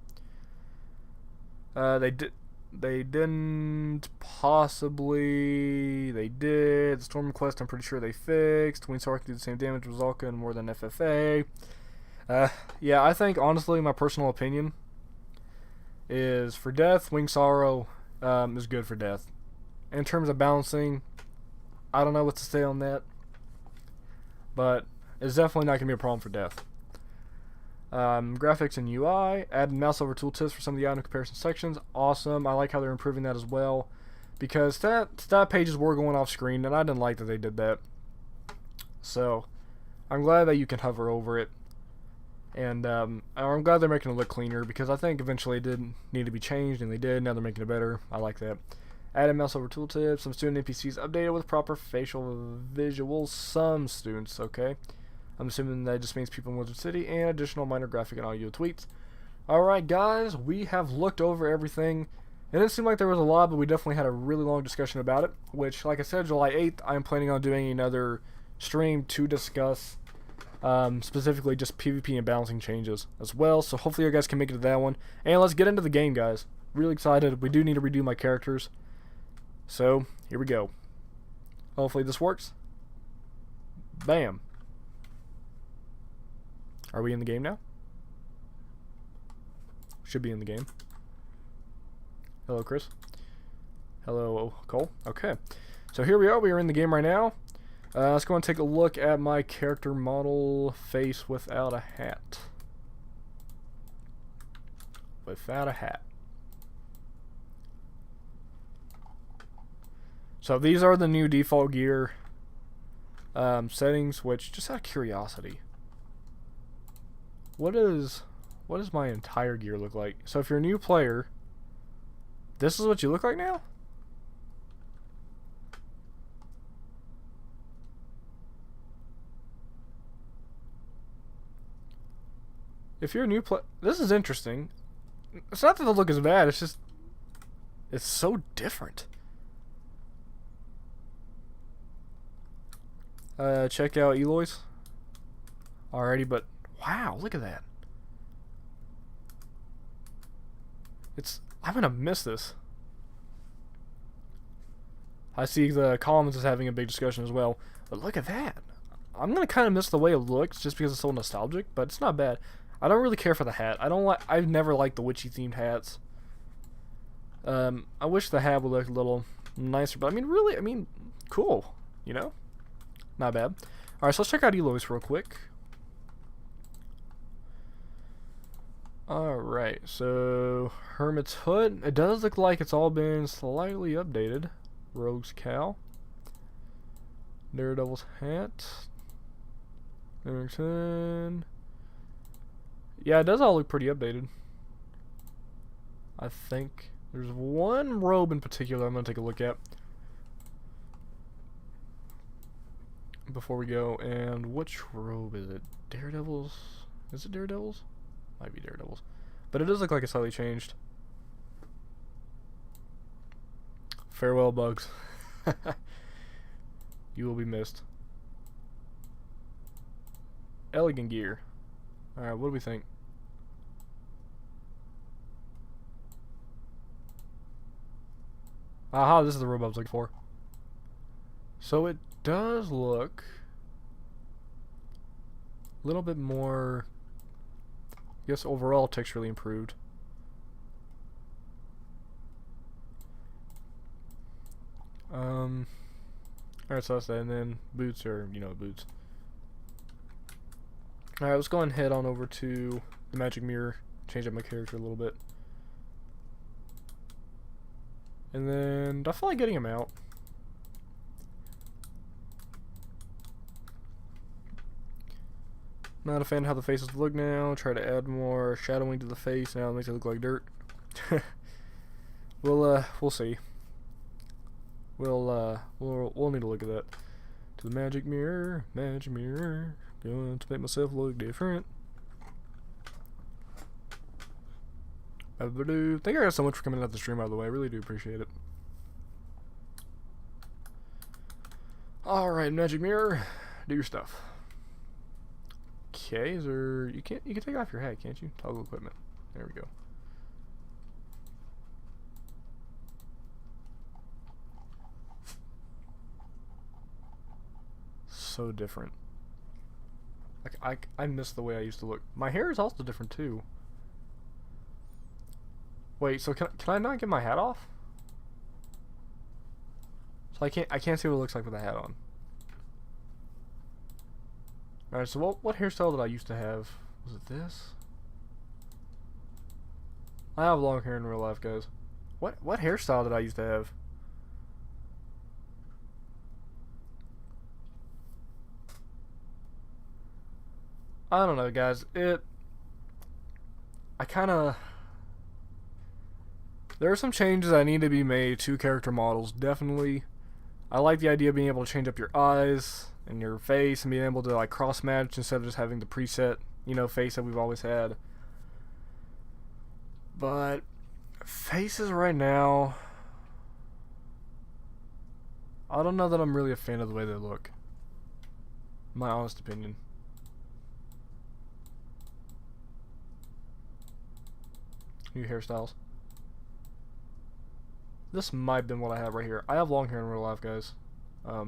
They didn't possibly. They did. The Storm Quest, I'm pretty sure they fixed. Wing Sark did the same damage with Zalka and more than FFA. Yeah, I think, honestly, my personal opinion is for death, Wing Sorrow is good for death. In terms of balancing, I don't know what to say on that. But it's definitely not going to be a problem for death. Graphics and UI, add mouse over tooltips for some of the item comparison sections. Awesome. I like how they're improving that as well, because stat pages were going off screen and I didn't like that they did that. So I'm glad that you can hover over it, and I'm glad they're making it look cleaner, because I think eventually it did need to be changed, and they did. Now they're making it better. I like that. Added mouse over tooltips. Some student NPCs updated with proper facial visuals. Some students, okay. I'm assuming that just means people in Wizard City, and additional minor graphic and audio tweaks. Alright guys, we have looked over everything. It didn't seem like there was a lot, but we definitely had a really long discussion about it, which, like I said, July 8th, I'm planning on doing another stream to discuss Specifically just PvP and balancing changes as well. So hopefully you guys can make it to that one. And let's get into the game, guys. Really excited. We do need to redo my characters. So here we go. Hopefully this works. Bam. Are we in the game now? Should be in the game. Hello, Chris. Hello, Cole. Okay. So here we are. We are in the game right now. Let's go and take a look at my character model face without a hat. Without a hat. So these are the new default gear settings, which, just out of curiosity, what does my entire gear look like? So if you're a new player, this is what you look like now? If you're a new player, this is interesting. It's not that the look is bad, it's just, it's so different. Check out Eloy's. Alrighty, but wow, look at that. I'm gonna miss this. I see the Commons is having a big discussion as well, but look at that. I'm gonna kind of miss the way it looks just because it's so nostalgic, but it's not bad. I don't really care for the hat. I've never liked the witchy themed hats. I wish the hat would look a little nicer, but I mean, really, cool, you know? Not bad. Alright, so let's check out Eloy's real quick. Alright, so Hermit's hood. It does look like it's all been slightly updated. Rogue's cowl. Daredevil's hat. Erickson. Yeah, it does all look pretty updated. I think there's one robe in particular I'm going to take a look at before we go. And which robe is it? Daredevil's? Is it Daredevil's? Might be Daredevil's. But it does look like it's slightly changed. Farewell, Bugs. You will be missed. Elegant gear. Alright, what do we think? Aha, this is the robe I was looking for. So it does look a little bit more, I guess, overall texturally improved. Alright, so that's that, and then boots are, boots. Alright, let's go ahead and head on over to the magic mirror, change up my character a little bit. And then, I feel like getting him out. Not a fan of how the faces look now. Try to add more shadowing to the face. Now it makes it look like dirt. We'll see. We'll need to look at that. To the magic mirror, going to make myself look different. Thank you guys so much for coming out the stream, by the way. I really do appreciate it. Alright, magic mirror, do your stuff. Okay, you can take off your hat, can't you? Toggle equipment. There we go. So different. Like I miss the way I used to look. My hair is also different too. Wait, so can I not get my hat off? So I can't see what it looks like with the hat on. Alright, so what hairstyle did I used to have? Was it this? I have long hair in real life, guys. What hairstyle did I used to have? I don't know, guys. There are some changes that need to be made to character models, definitely. I like the idea of being able to change up your eyes and your face and being able to like cross match instead of just having the preset, face that we've always had. But faces right now, I don't know that I'm really a fan of the way they look. My honest opinion. new hairstyles. This might have been what I have right here. I have long hair in real life, guys. I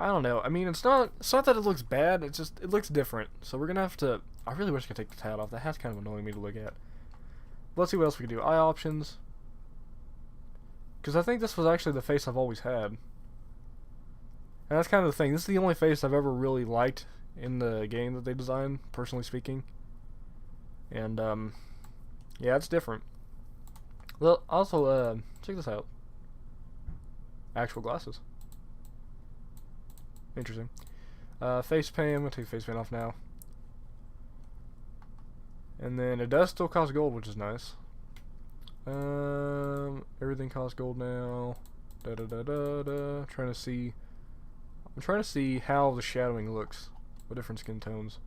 don't know. I mean, it's not that it looks bad. It's just it looks different. So we're gonna have to. I really wish I could take the hat off. That hat's kind of annoying me to look at. Let's see what else we can do. Eye options. Because I think this was actually the face I've always had. And that's kind of the thing. This is the only face I've ever really liked in the game that they designed, personally speaking. And, yeah, it's different. Well, also, check this out. Actual glasses. Interesting. Face paint. I'm going to take the face paint off now. And then it does still cost gold, which is nice. Everything costs gold now. I'm trying to see how the shadowing looks. What different skin tones?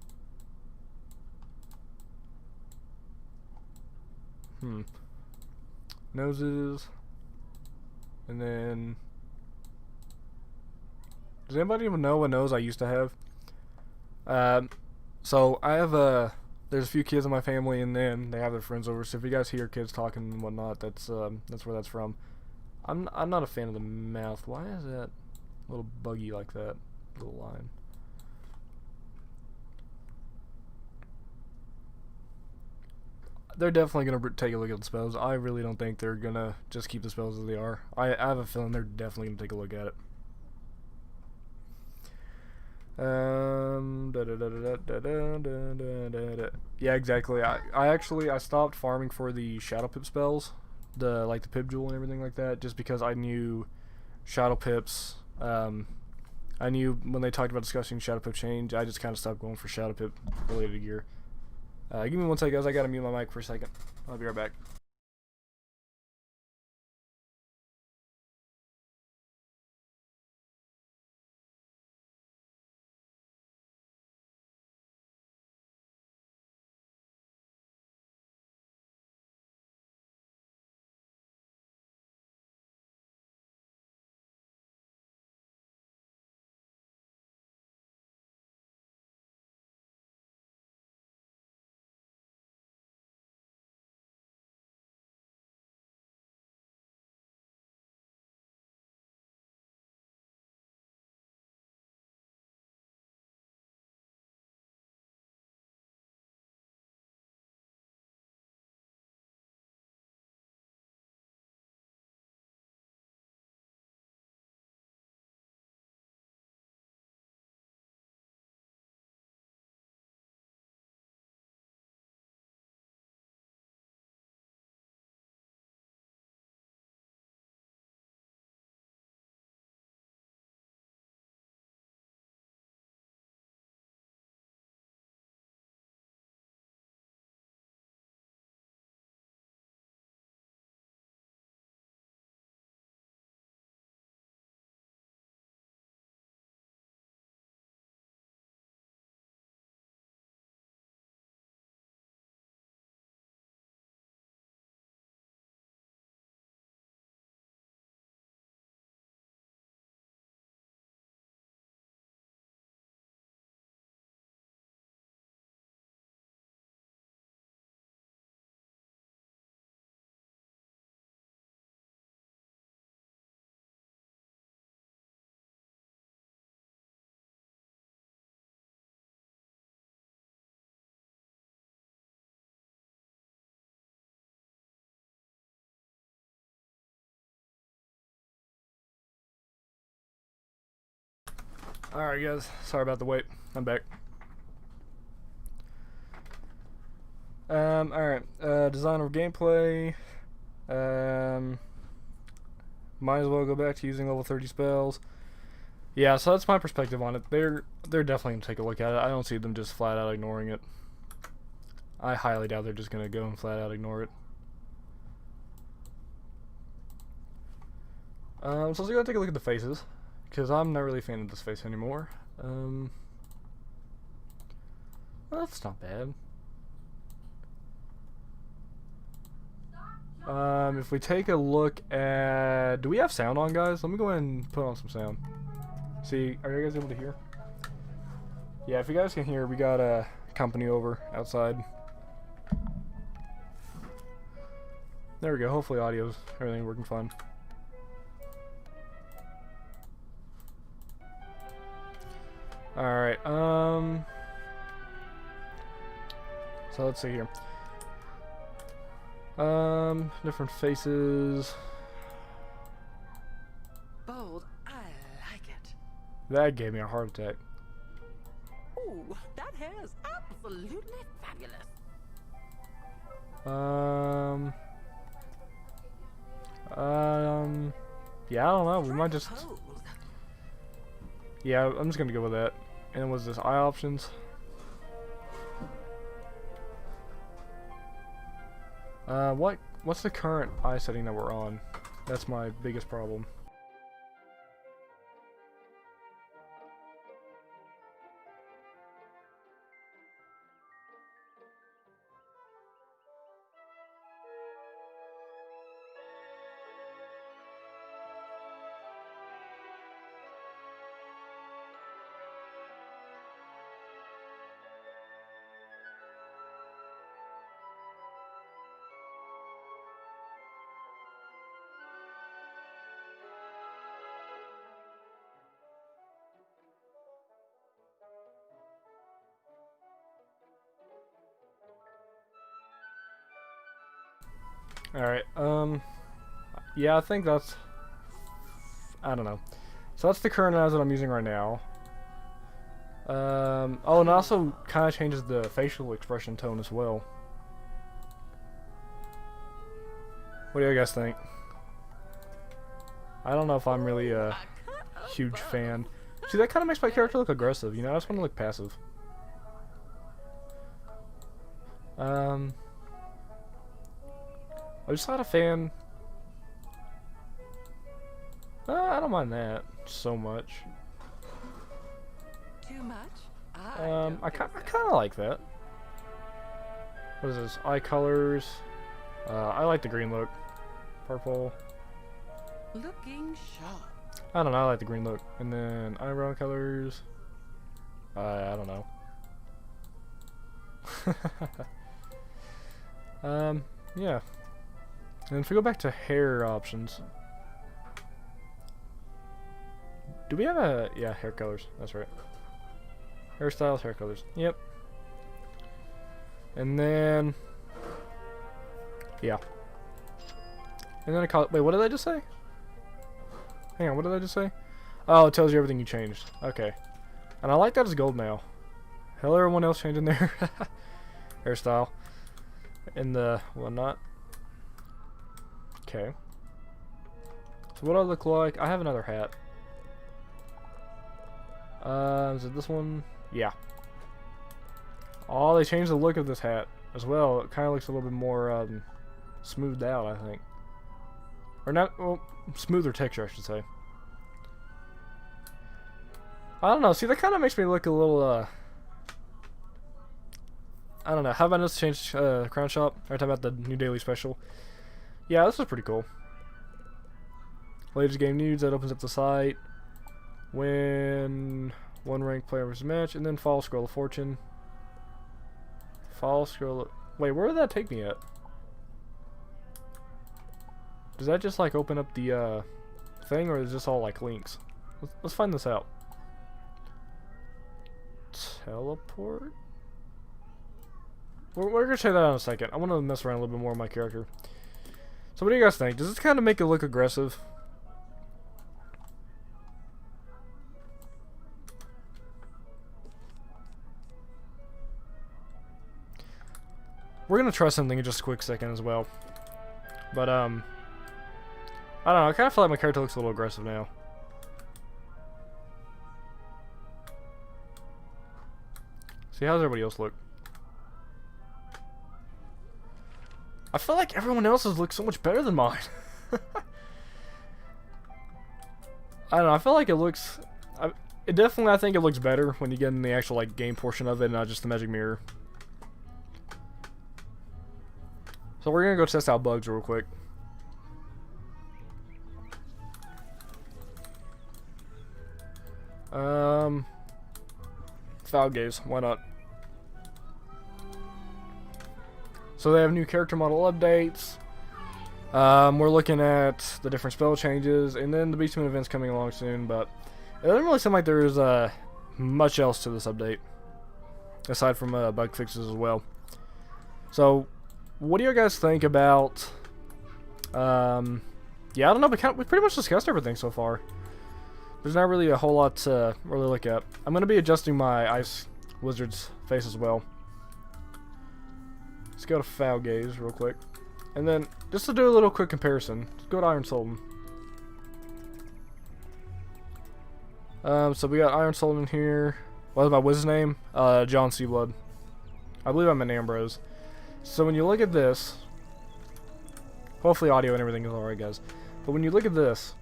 Noses. And then, does anybody even know what nose I used to have? So I have there's a few kids in my family, and then they have their friends over. So if you guys hear kids talking and whatnot, that's where that's from. I'm not a fan of the mouth. Why is that a little buggy like that? Little line. They're definitely gonna take a look at the spells. I really don't think they're gonna just keep the spells as they are. I have a feeling they're definitely gonna take a look at it. Yeah, exactly. I stopped farming for the shadow pip spells, the pip jewel and everything like that, just because I knew shadow pips. I knew when they talked about discussing shadow pip change, I just kind of stopped going for shadow pip related gear. Give me one second, guys. I gotta mute my mic for a second. I'll be right back. Alright, guys. Sorry about the wait. I'm back. Alright. Design of gameplay. Might as well go back to using level 30 spells. Yeah, so that's my perspective on it. They're definitely gonna take a look at it. I don't see them just flat out ignoring it. I highly doubt they're just gonna go and flat out ignore it. So let's go take a look at the faces, because I'm not really a fan of this face anymore. Well, that's not bad. If we take a look at... Do we have sound on, guys? Let me go ahead and put on some sound. See, are you guys able to hear? Yeah, if you guys can hear, we got company over outside. There we go. Hopefully audio's everything working fine. Alright, so let's see here. Different faces. Bold, I like it. That gave me a heart attack. Ooh, that hair is absolutely fabulous. Yeah, I don't know. We might just. Yeah, I'm just gonna go with that. And was this eye options? What's the current eye setting that we're on? That's my biggest problem. Alright, yeah, I think that's, I don't know. So that's the current eyes that I'm using right now. Oh, and it also kind of changes the facial expression tone as well. What do you guys think? I don't know if I'm really a huge fan. See, that kind of makes my character look aggressive, you know? I just want to look passive. I'm just not a fan. I don't mind that so much. Too much? I kind of like that. What is this? Eye colors. I like the green look. Purple. Looking sharp. I don't know. I like the green look. And then eyebrow colors. I don't know. Yeah. And if we go back to hair options, do we have a, yeah, hair colors, that's right. Hairstyles, hair colors, yep. And then, yeah. And then wait, what did I just say? Hang on, what did I just say? Oh, it tells you everything you changed, okay. And I like that it's gold now. Hell, everyone else changing their hairstyle. And the whatnot. Okay. So what do I look like? I have another hat. Is it this one? Yeah. Oh, they changed the look of this hat as well. It kind of looks a little bit more smoothed out, I think. Or not, well, smoother texture, I should say. I don't know. See, that kind of makes me look a little, I don't know. How about this change Crown Shop? Every time about the new daily special. Yeah, this is pretty cool. Latest game news, that opens up the site. When one ranked player versus match, and then fall scroll of fortune. Fall scroll. Wait, where did that take me at? Does that just like open up the thing, or is this all like links? Let's find this out. Teleport? We're gonna check that out in a second. I want to mess around a little bit more with my character. So what do you guys think? Does this kind of make it look aggressive? We're gonna try something in just a quick second as well. But I don't know, I kind of feel like my character looks a little aggressive now. See, how does everybody else look? I feel like everyone else's looks so much better than mine. I don't know, I feel like it looks... it definitely, I think it looks better when you get in the actual like game portion of it and not just the magic mirror. So we're gonna go test out bugs real quick. Foul gaze, why not? So they have new character model updates. We're looking at the different spell changes, and then the Beast Moon event's coming along soon, but it doesn't really seem like there's much else to this update, aside from bug fixes as well. So, what do you guys think about... yeah, I don't know, but we've pretty much discussed everything so far. There's not really a whole lot to really look at. I'm going to be adjusting my Ice Wizard's face as well. Let's go to Foul Gaze real quick. And then, just to do a little quick comparison, let's go to Iron Sultan. So we got Iron Sultan here. What is my wiz's name? John Seablood. I believe I'm in Ambrose. So when you look at this, hopefully audio and everything is alright, guys. But when you look at this,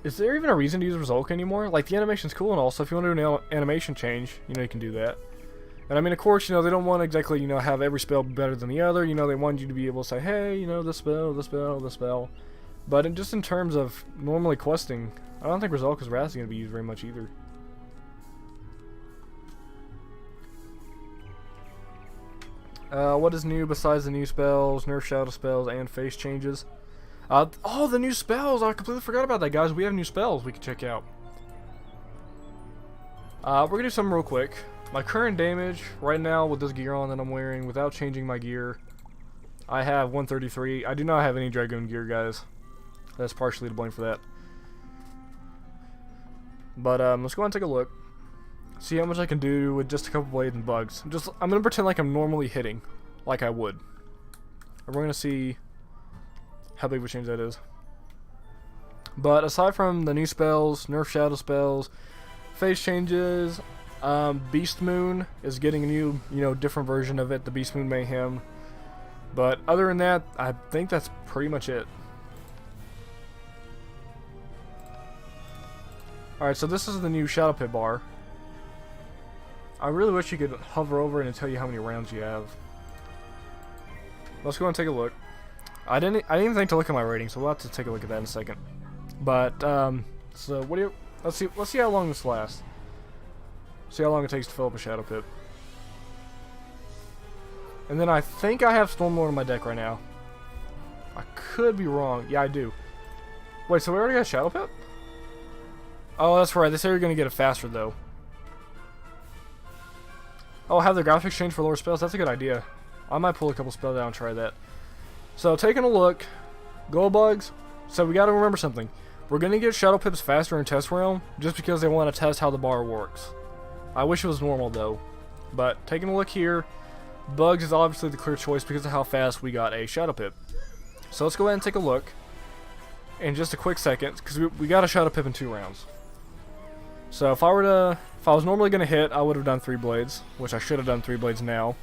is there even a reason to use Resulk anymore? Like, the animation's cool and all, so if you want to do an animation change, you know, you can do that. And I mean, of course, you know, they don't want to exactly, you know, have every spell better than the other. You know, they want you to be able to say, hey, you know, this spell, this spell, this spell. But just in terms of normally questing, I don't think Resulk is Wrath is going to be used very much either. What is new besides the new spells, nerf shadow spells, and face changes? Oh, the new spells! I completely forgot about that, guys. We have new spells we can check out. We're gonna do something real quick. My current damage right now with this gear on that I'm wearing, without changing my gear, I have 133. I do not have any Dragoon gear, guys. That's partially to blame for that. But let's go and take a look. See how much I can do with just a couple blades and bugs. I'm gonna pretend like I'm normally hitting, like I would. And we're gonna see how big of a change that is. But aside from the new spells, nerf shadow spells, face changes, Beast Moon is getting a new, you know, different version of it, the Beast Moon Mayhem. But other than that, I think that's pretty much it. Alright, so this is the new Shadow Pit bar. I really wish you could hover over it and tell you how many rounds you have. Let's go and take a look. I didn't even think to look at my rating, so we'll have to take a look at that in a second. But so what do you? Let's see how long this lasts. See how long it takes to fill up a Shadow Pit. And then I think I have Stormlord on my deck right now. I could be wrong. Yeah, I do. Wait, so we already got Shadow Pit? Oh, that's right. They say you're gonna get it faster though. Oh, have the graphics change for lower spells? That's a good idea. I might pull a couple spells out and try that. So, taking a look. Go bugs. So, we gotta remember something. We're gonna get Shadow Pips faster in Test Realm, just because they want to test how the bar works. I wish it was normal, though. But, taking a look here. Bugs is obviously the clear choice because of how fast we got a Shadow Pip. So, let's go ahead and take a look. In just a quick second, because we got a Shadow Pip in 2 rounds. So, if I was normally going to hit, I would have done 3 blades, which I should have done 3 blades now.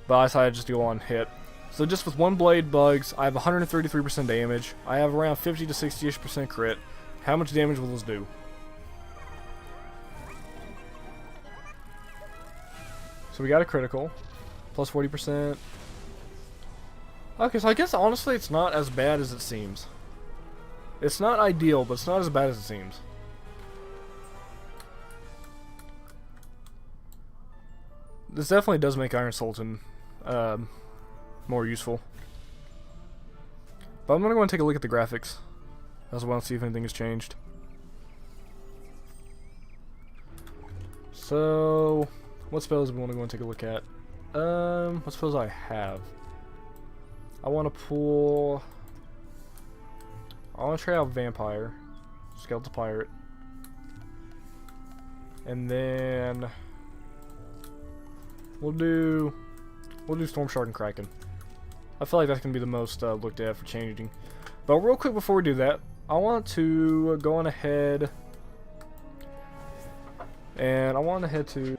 But I decided just to go on hit. So just with 1 blade bugs, I have 133% damage. I have around 50 to 60-ish% crit. How much damage will this do? So we got a critical. Plus 40%. Okay, so I guess honestly it's not as bad as it seems. It's not ideal, but it's not as bad as it seems. This definitely does make Iron Sultan more useful. But I'm going to go and take a look at the graphics as well and see if anything has changed. So, what spells do we want to go and take a look at? What spells do I have? I want to pull... I want to try out Vampire. Skeletal Pirate. And then... We'll do Storm Shark and Kraken. I feel like that's going to be the most looked at for changing. But real quick before we do that, I want to go on ahead and I want to head to...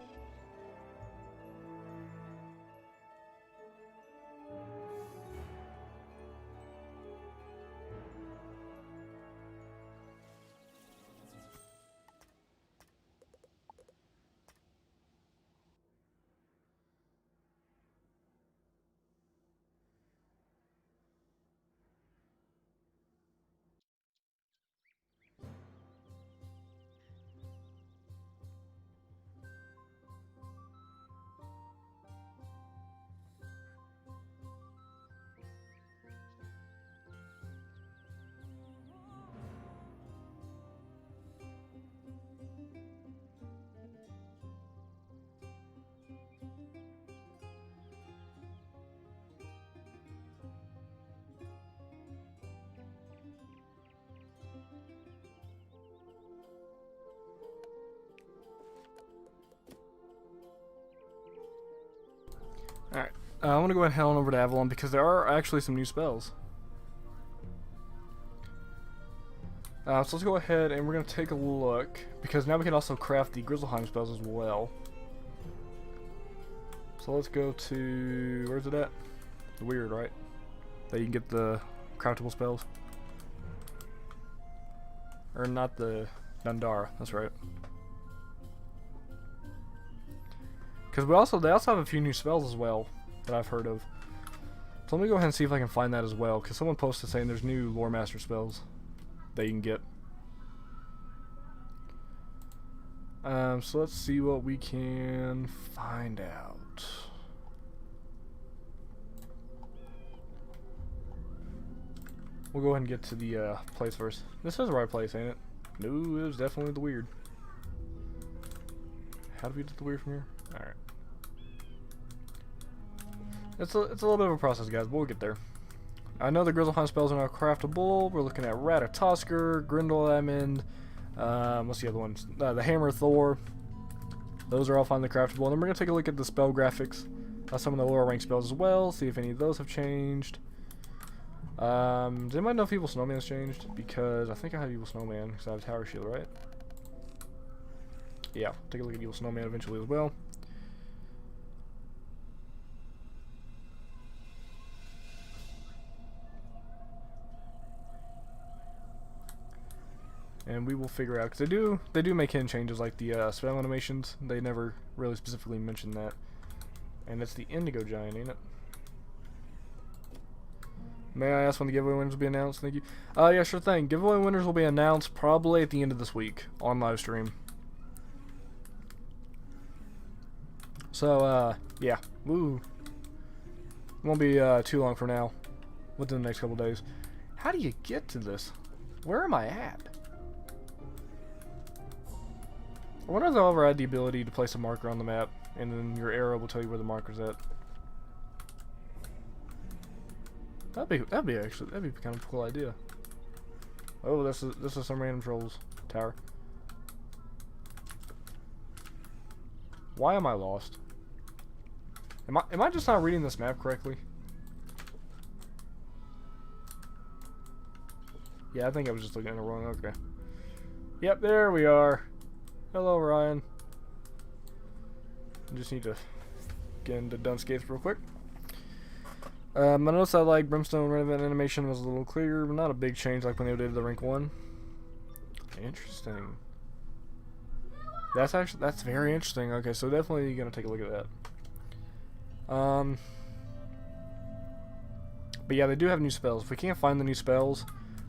Alright, I want to go ahead and head on over to Avalon because there are actually some new spells. So let's go ahead and we're going to take a look, because now we can also craft the Grizzleheim spells as well. So let's go to, where's it at? The Weird, right? That you can get the craftable spells. Or not the Nandara, that's right. Because they also have a few new spells as well that I've heard of. So let me go ahead and see if I can find that as well, because someone posted saying there's new Lore Master spells that you can get. So let's see what we can find out. We'll go ahead and get to the place first. This is the right place, ain't it? No, it was definitely the Weird. How do we get the Weird from here? Alright. It's a little bit of a process, guys, but we'll get there. I know the Grizzleheim spells are now craftable. We're looking at Ratatosker, Grindelwald, what's the other ones? The Hammer Thor. Those are all finally craftable. And then we're going to take a look at the spell graphics. Some of the lower rank spells as well. See if any of those have changed. Does anybody know if Evil Snowman has changed? Because I think I have Evil Snowman because I have Tower Shield, right? Yeah, take a look at Evil Snowman eventually as well. And we will figure out, because they do make hidden changes like the spell animations. They never really specifically mention that. And it's the Indigo Giant, ain't it? May I ask when the giveaway winners will be announced? Thank you. Yeah, sure thing. Giveaway winners will be announced probably at the end of this week on live stream. So, yeah. Woo. Won't be too long from now. Within the next couple days. How do you get to this? Where am I at? I wonder if they'll ever add the ability to place a marker on the map, and then your arrow will tell you where the marker's at. That'd be kind of a cool idea. Oh, this is some random trolls tower. Why am I lost? Am I just not reading this map correctly? Yeah, I think I was just looking at it wrong. Okay. Yep, there we are. Hello, Ryan. I just need to get into Dunscape real quick. I noticed that like Brimstone Renovate animation was a little clearer, but not a big change like when they did the rank 1. Interesting. That's very interesting. Okay, so definitely gonna take a look at that. But yeah, they do have new spells. If we can't find the new spells,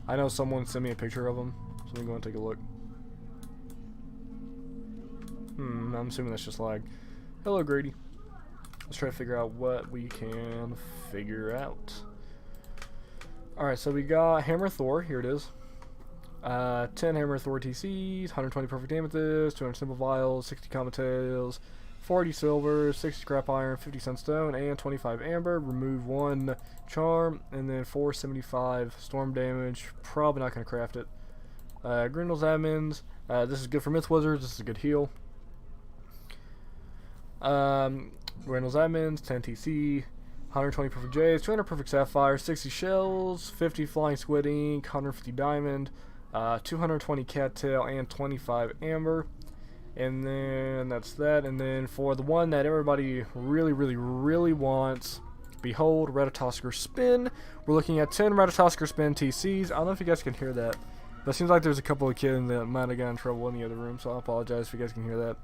I know someone sent me a picture of them, so let me go and take a look. I'm assuming that's just lag. Hello, Grady. Let's try to figure out what we can figure out. Alright, so we got Hammer Thor. Here it is. 10 Hammer Thor TCs, 120 Perfect Amethyst, 200 Simple Vials, 60 Comet Tails, 40 Silver, 60 Scrap Iron, 50 Sunstone, and 25 Amber. Remove 1 Charm, and then 475 Storm Damage. Probably not going to craft it. Grindel's Admins. This is good for Myth Wizards. This is a good heal. Grindel's Admins, 10 TC, 120 Perfect J's, 200 Perfect Sapphire, 60 Shells, 50 Flying Squid Ink, 150 Diamond, 220 Cattail, and 25 Amber. And then that's that. And then for the one that everybody really wants, behold, Ratatosker Spin. We're looking at 10 Ratatosker Spin TCs. I don't know if you guys can hear that. But it seems like there's a couple of kids that might have gotten in trouble in the other room, so I apologize if you guys can hear that.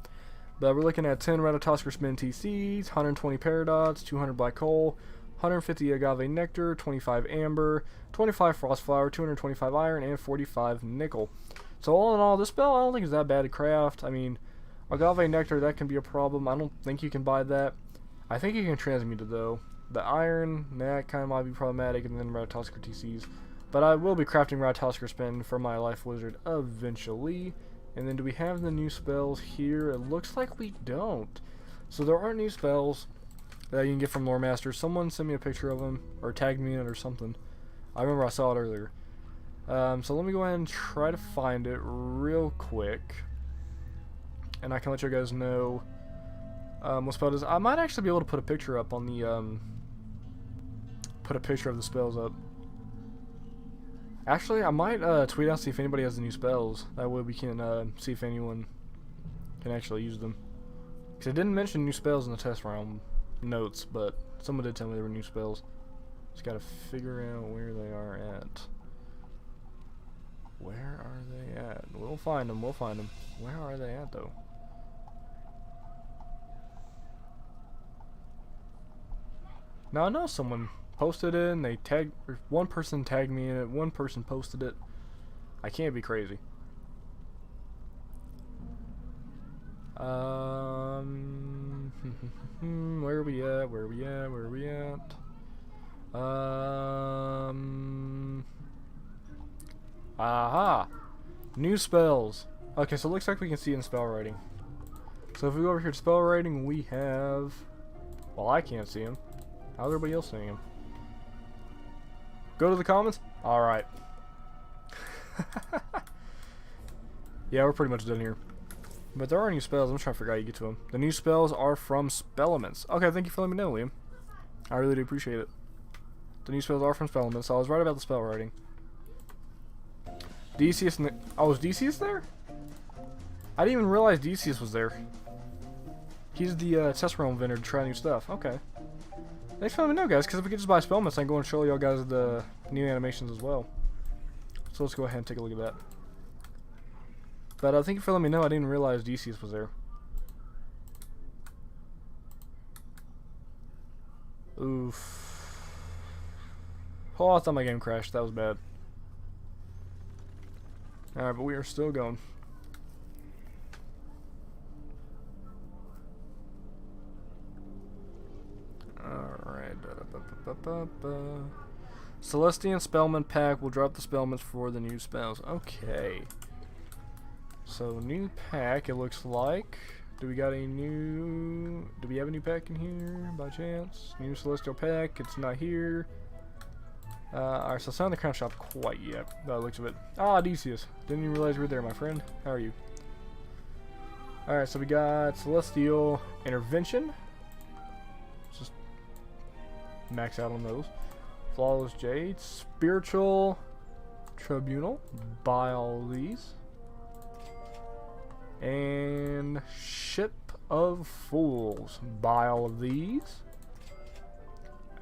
But we're looking at 10 Ratatosker Spin TCs, 120 Paradots, 200 Black Hole, 150 Agave Nectar, 25 Amber, 25 Frostflower, 225 Iron, and 45 Nickel. So all in all, this spell I don't think is that bad to craft. I mean, Agave Nectar, that can be a problem. I don't think you can buy that. I think you can transmute it though. The Iron, that kind of might be problematic, and then Ratatosker TCs. But I will be crafting Ratatosker Spin for my Life Wizard eventually. And then do we have the new spells here? It looks like we don't. So there aren't new spells that you can get from Lore Master. Someone sent me a picture of them, or tagged me in it or something. I remember I saw it earlier. So let me go ahead and try to find it real quick. And I can let you guys know What spell does? I might actually be able to put a picture up on the put a picture of the spells up. Actually, I might tweet out, see if anybody has the new spells. That way we can see if anyone can actually use them. Because I didn't mention new spells in the test round notes, but someone did tell me there were new spells. Just gotta figure out where they are at. Where are they at? We'll find them, we'll find them. Where are they at, though? Now, I know someone posted it, and they tagged, or one person tagged me in it, one person posted it. I can't be crazy. Where are we at? Where are we at? Where are we at? Aha! New spells. Okay, so it looks like we can see in spell writing. So if we go over here to spell writing, we have... Well, I can't see him. How's everybody else seeing him? Go to the comments? Alright. Yeah, we're pretty much done here. But there are new spells. I'm trying to figure out how you get to them. The new spells are from Spellements. Okay, thank you for letting me know, Liam. I really do appreciate it. The new spells are from Spellements, so I was right about the spell writing. Decius and the... Oh, is Decius there? I didn't even realize Decius was there. He's the test realm vendor to try new stuff. Okay. Thanks for letting me know, guys, because if we could just buy Spellements, I can go and show y'all guys the new animations as well. So let's go ahead and take a look at that. But thank you for letting me know. I didn't realize Decius was there. Oof. Oh, I thought my game crashed. That was bad. Alright, but we are still going. Alright. Celestian Spellman Pack will drop the Spellments for the new spells. Okay. So, new pack, it looks like. Do we have a new pack in here, by chance? New Celestial Pack, it's not here. Alright, so it's not in the Crown Shop quite yet, by the looks of it. Ah, Decius. Didn't even realize you were there, my friend. How are you? Alright, so we got Celestial Intervention. Just max out on those. Flawless Jade. Spiritual Tribunal. Buy all these. And Ship of Fools. Buy all of these.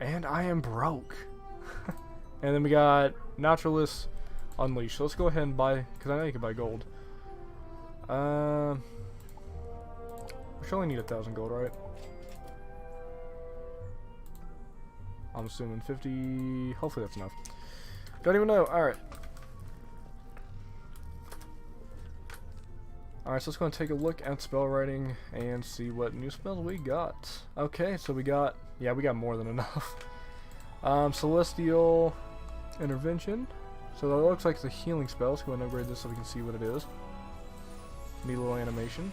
And I am broke. And then we got Naturalist Unleashed. So let's go ahead and buy, because I know you can buy gold. We should only need 1,000 gold, right? I'm assuming 50. Hopefully that's enough. Don't even know. Alright. Alright, so let's go and take a look at spell writing and see what new spells we got. Okay, so we got, yeah, we got more than enough. Celestial Intervention. So that looks like it's a healing spell. Let's go ahead and upgrade this so we can see what it is. Neat little animation.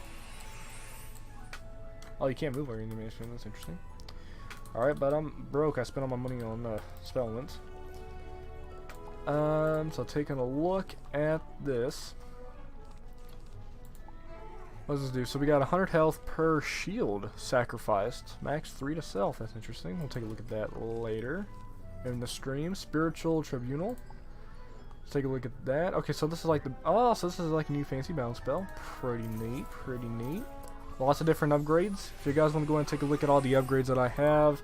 Oh, you can't move our animation. That's interesting. Alright, but I'm broke. I spent all my money on Spellements. So taking a look at this. What does this do? So we got 100 health per shield sacrificed. Max 3 to self. That's interesting. We'll take a look at that later in the stream. Spiritual Tribunal. Let's take a look at that. Okay, so this is like the... Oh, so this is like a new fancy bounce spell. Pretty neat. Pretty neat. Lots of different upgrades. If you guys want to go and take a look at all the upgrades that I have,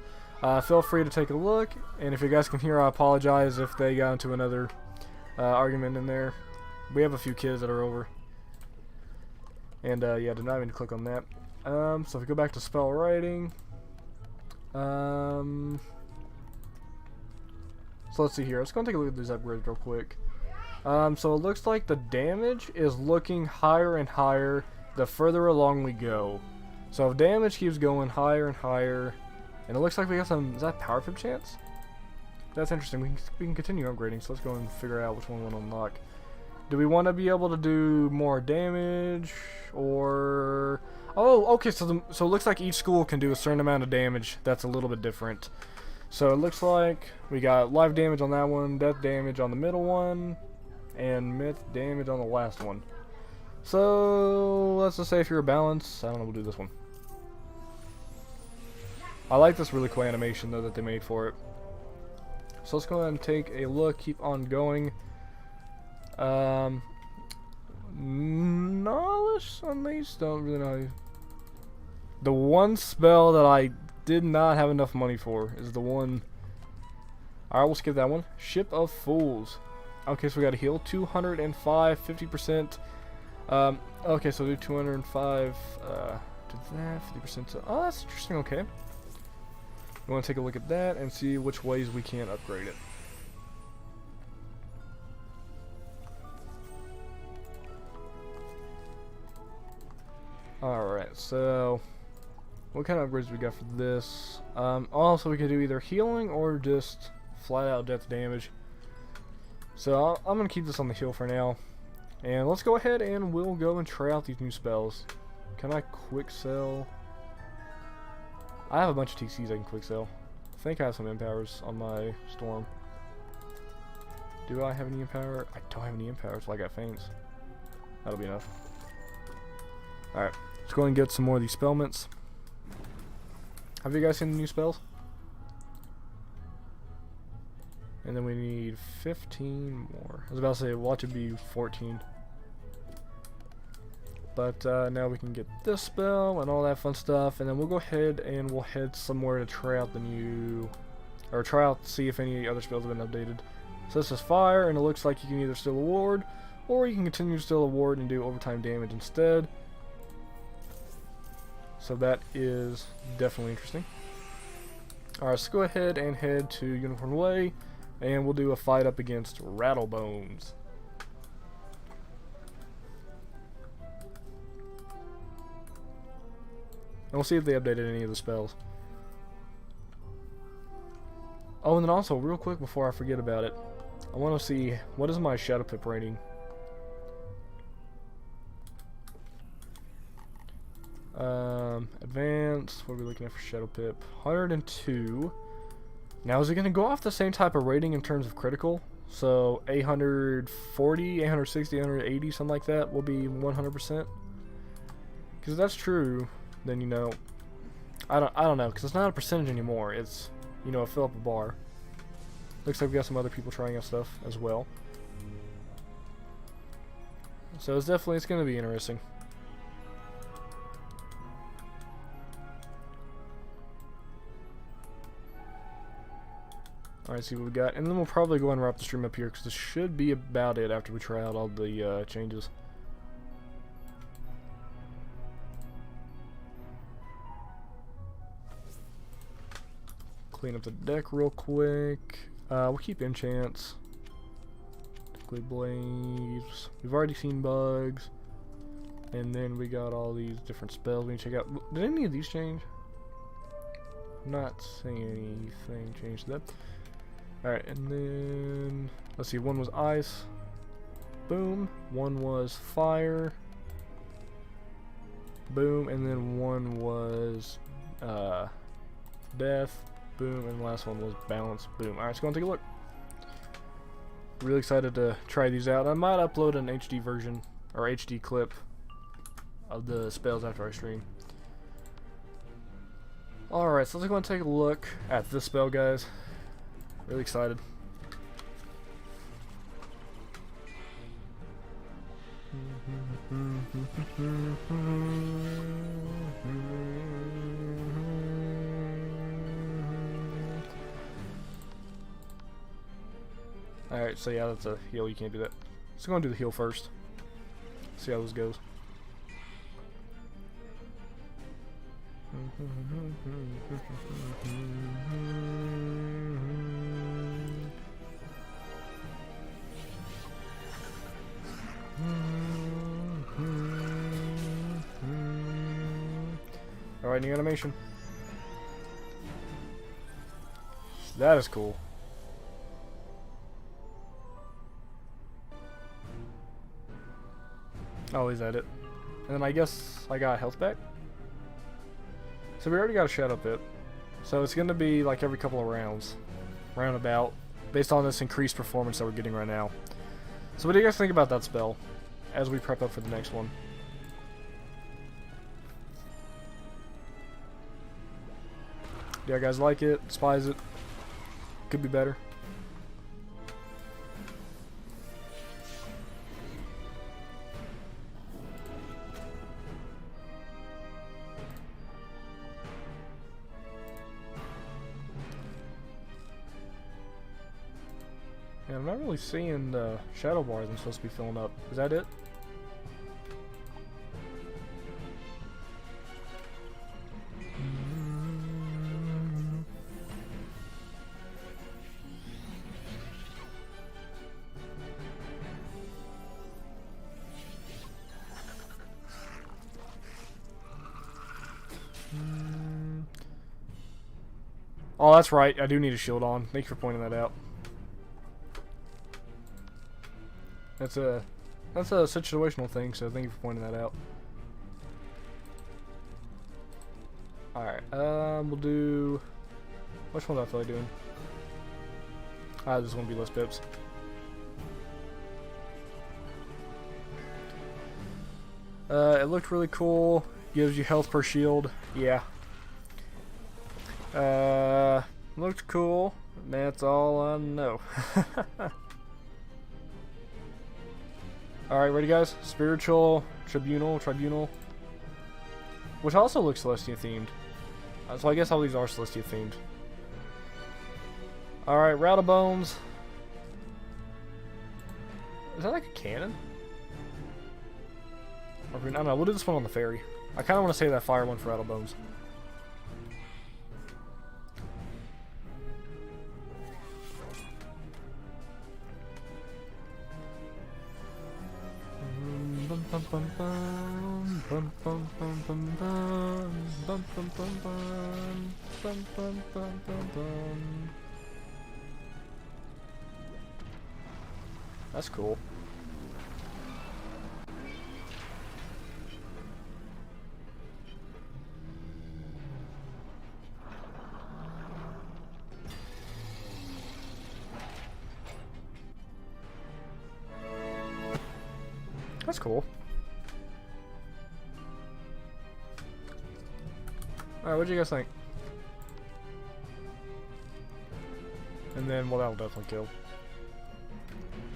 feel free to take a look. And if you guys can hear, I apologize if they got into another argument in there. We have a few kids that are over. And yeah, did not mean to click on that. So if we go back to spell writing, so let's see here. Let's go and take a look at these upgrades real quick. So it looks like the damage is looking higher and higher the further along we go. So if damage keeps going higher and higher, and it looks like we got some, is that power pip chance? That's interesting. We can continue upgrading. So let's go and figure out which one we want to unlock. Do we want to be able to do more damage, or... Oh, okay, so it looks like each school can do a certain amount of damage that's a little bit different. So it looks like we got life damage on that one, death damage on the middle one, and myth damage on the last one. So let's just say if you're a balance, I don't know, we'll do this one. I like this really cool animation though that they made for it. So let's go ahead and take a look, keep on going. Knowledge Unleashed, don't really know. The one spell that I did not have enough money for is the one. Alright, we'll skip that one. Ship of Fools. Okay, so we got a heal 205, 50%. Okay, so do 205. Do that 50%. Oh, that's interesting. Okay. We want to take a look at that and see which ways we can upgrade it. Alright, so what kind of upgrades we got for this? Also, we can do either healing or just flat out death damage. So I'm going to keep this on the heal for now. And let's go ahead and we'll go and try out these new spells. Can I quick sell? I have a bunch of TCs I can quick sell. I think I have some empowers on my storm. Do I have any empower? I don't have any empowers, so I got feints. That'll be enough. Alright, let's go and get some more of these spell mints. Have you guys seen the new spells? And then we need 15 more. I was about to say, watch it be 14. But now we can get this spell and all that fun stuff, and then we'll go ahead and we'll head somewhere to try out the new, or try out to see if any other spells have been updated. So this is fire, and it looks like you can either steal a ward, or you can continue to steal a ward and do overtime damage instead. So that is definitely interesting. Alright, let's go ahead and head to Unicorn Way, and we'll do a fight up against Rattlebones. And we'll see if they updated any of the spells. Oh, and then also, real quick before I forget about it, I want to see, what is my Shadow Pip rating? Advanced, what are we looking at for Shadow Pip? 102. Now, is it going to go off the same type of rating in terms of critical? So, 840, 860, 880, something like that will be 100%? Because if that's true, then, you know, I don't know, because it's not a percentage anymore. It's, you know, a fill up a bar. Looks like we got some other people trying out stuff as well. So it's going to be interesting. Alright, see what we got. And then we'll probably go and wrap the stream up here, because this should be about it after we try out all the changes. Clean up the deck real quick. We'll keep enchants. Typically blades. We've already seen bugs. And then we got all these different spells we need to check out. Did any of these change? I'm not seeing anything change to that. Alright, and then let's see, one was ice. Boom. One was fire. Boom. And then one was death. Boom, and the last one was balance. Boom. Alright, let's go and take a look. Really excited to try these out. I might upload an HD version, or HD clip of the spells after I stream. Alright, so let's go and take a look at this spell, guys. Really excited. Alright, so yeah, that's a heal. You can't do that. So go and do the heal first. See how this goes. Alright, new animation. That is cool. Oh, is that it? And then I guess I got health back. So we already got a Shadow Pit. So it's going to be like every couple of rounds. Roundabout. Based on this increased performance that we're getting right now. So what do you guys think about that spell? As we prep up for the next one. Do you guys like it? Despise it? Could be better. Yeah, I'm not really seeing the shadow bars I'm supposed to be filling up. Is that it? Oh, that's right. I do need a shield on. Thank you for pointing that out. That's a situational thing, so thank you for pointing that out. Alright, we'll do... Which one do I feel like doing? This one will be less pips. It looked really cool. Gives you health per shield. Yeah. Looked cool. That's all I know. Alright, ready guys? Spiritual, Tribunal. Which also looks Celestia themed. So I guess all these are Celestia themed. Alright, Route of Bones. Is that like a cannon? Or, I don't know, we'll do this one on the ferry. I kind of want to save that fire one for Route of Bones. That's cool. That's cool. Alright, what do you guys think? And then, well, that'll definitely kill.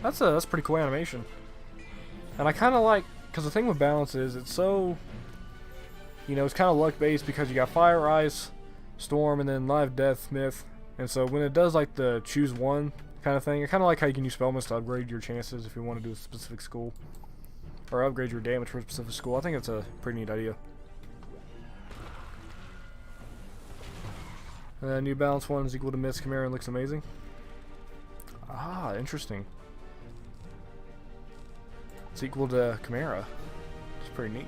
That's pretty cool animation. And I kind of like, because the thing with balance is, it's so, you know, it's kind of luck based because you got fire, ice, storm, and then live, death, myth. And so when it does like the choose one kind of thing, I kind of like how you can use spell miss to upgrade your chances if you want to do a specific school. Or upgrade your damage for a specific school. I think it's a pretty neat idea. New balance 1 is equal to Miss Chimera and looks amazing. Ah, interesting. It's equal to Chimera. It's pretty neat.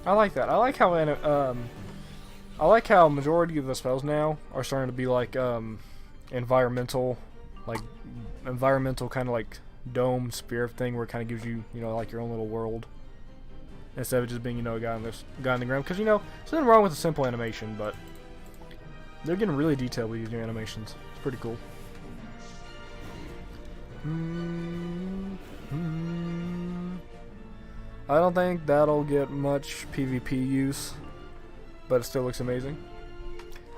I like that. I like how majority of the spells now are starting to be like environmental kind of like dome spirit thing where it kind of gives you, you know, like your own little world instead of just being, you know, a guy in the ground. Because, you know, there's nothing wrong with a simple animation, but they're getting really detailed with these new animations. It's pretty cool. I don't think that'll get much PvP use, but it still looks amazing.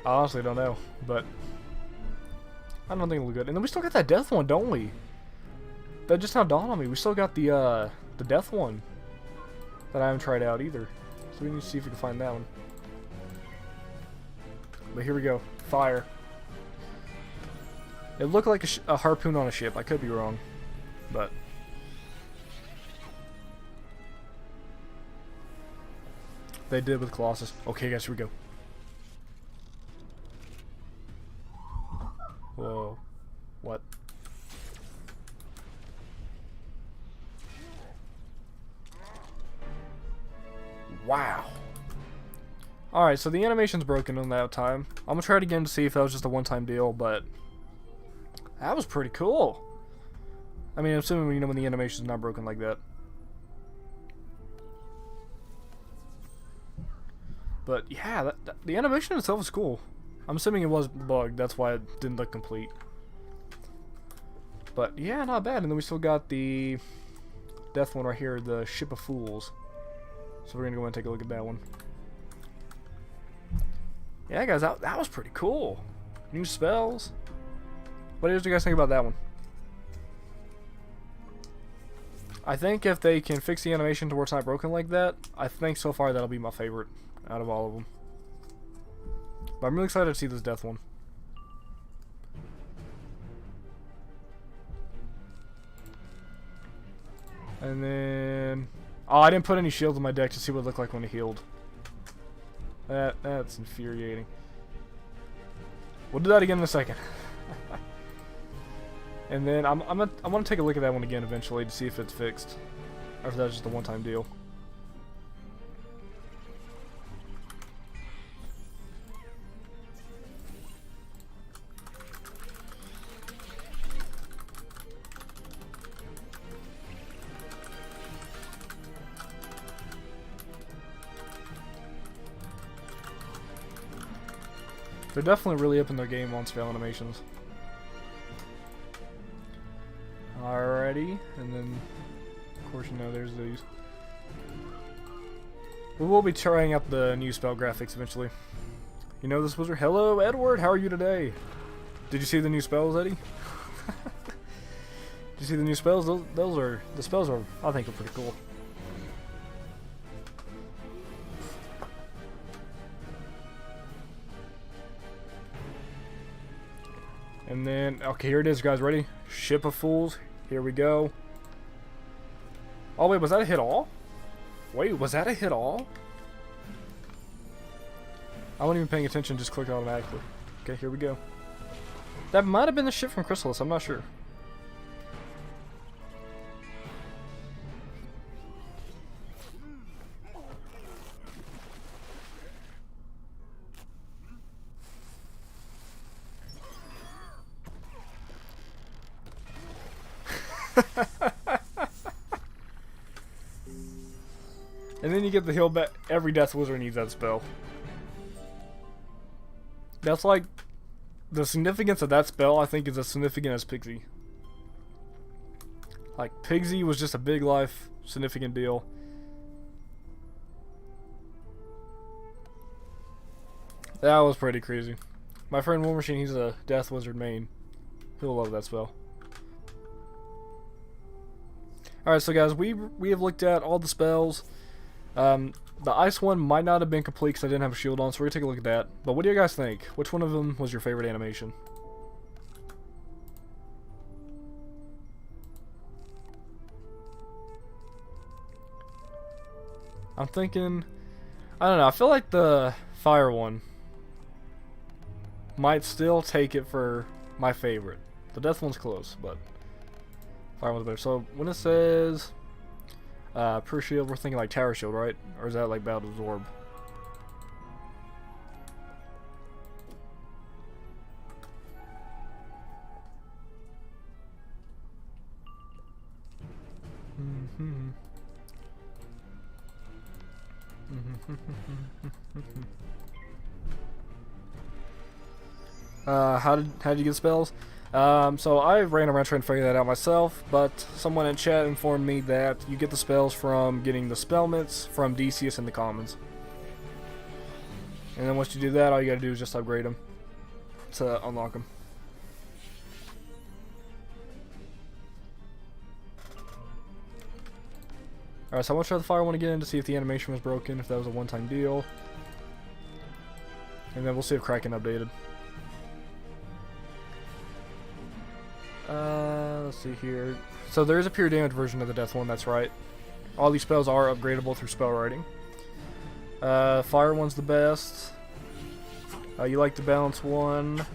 I honestly don't know, but I don't think it'll look good. And then we still got that death one, don't we? That just now dawned on me. We still got the death one that I haven't tried out either. So we need to see if we can find that one. But here we go. Fire. It looked like a harpoon on a ship. I could be wrong, but they did with Colossus. Okay, guys, here we go. Whoa. What? Wow. Alright, so the animation's broken on that time. I'm gonna try it again to see if that was just a one-time deal, but that was pretty cool. I mean, assuming, you know, when the animation's not broken like that. But yeah, the animation itself is cool. I'm assuming it was bugged, that's why it didn't look complete. But yeah, not bad. And then we still got the death one right here, the Ship of Fools. So we're gonna go and take a look at that one. Yeah, guys, that was pretty cool. New spells. What did you guys think about that one? I think if they can fix the animation to where it's not broken like that, I think so far that'll be my favorite out of all of them. But I'm really excited to see this death one. And then... Oh, I didn't put any shields in my deck to see what it looked like when it healed. That's infuriating. We'll do that again in a second. And then I want to take a look at that one again eventually to see if it's fixed, or if that's just a one-time deal. They're definitely really upping their game on spell animations. Alrighty, and then, of course, you know, there's these. We will be trying out the new spell graphics eventually. You know this wizard. Hello, Edward. How are you today? Did you see the new spells, Eddie? Did you see the new spells? Those are the spells are. I think are pretty cool. And then, okay, here it is, guys. Ready? Ship of Fools. Here we go. Oh, wait, was that a hit all? Wait, was that a hit all? I wasn't even paying attention, just clicked automatically. Okay, here we go. That might have been the ship from Chrysalis, I'm not sure. And then you get the heal back. Every Death Wizard needs that spell. That's like the significance of that spell, I think, is as significant as Pixie. Like, Pixie was just a big life, significant deal. That was pretty crazy. My friend War Machine, he's a Death Wizard main. He'll love that spell. Alright, so guys, we have looked at all the spells. The ice one might not have been complete because I didn't have a shield on, so we're going to take a look at that. But what do you guys think? Which one of them was your favorite animation? I'm thinking... I don't know, I feel like the fire one might still take it for my favorite. The death one's close, but fire one's better. So when it says... per shield, we're thinking like tower shield, right? Or is that like battle absorb? How did you get spells? So I ran around trying to figure that out myself, but someone in chat informed me that you get the spells from getting the spell mitts from DCS in the commons. And then once you do that, all you gotta do is just upgrade them to unlock them. Alright, so I want to try the fire one again to see if the animation was broken, if that was a one-time deal. And then we'll see if Kraken updated. Let's see here. So there is a pure damage version of the death one, that's right. All these spells are upgradable through spell writing. Fire one's the best. You like the balance one.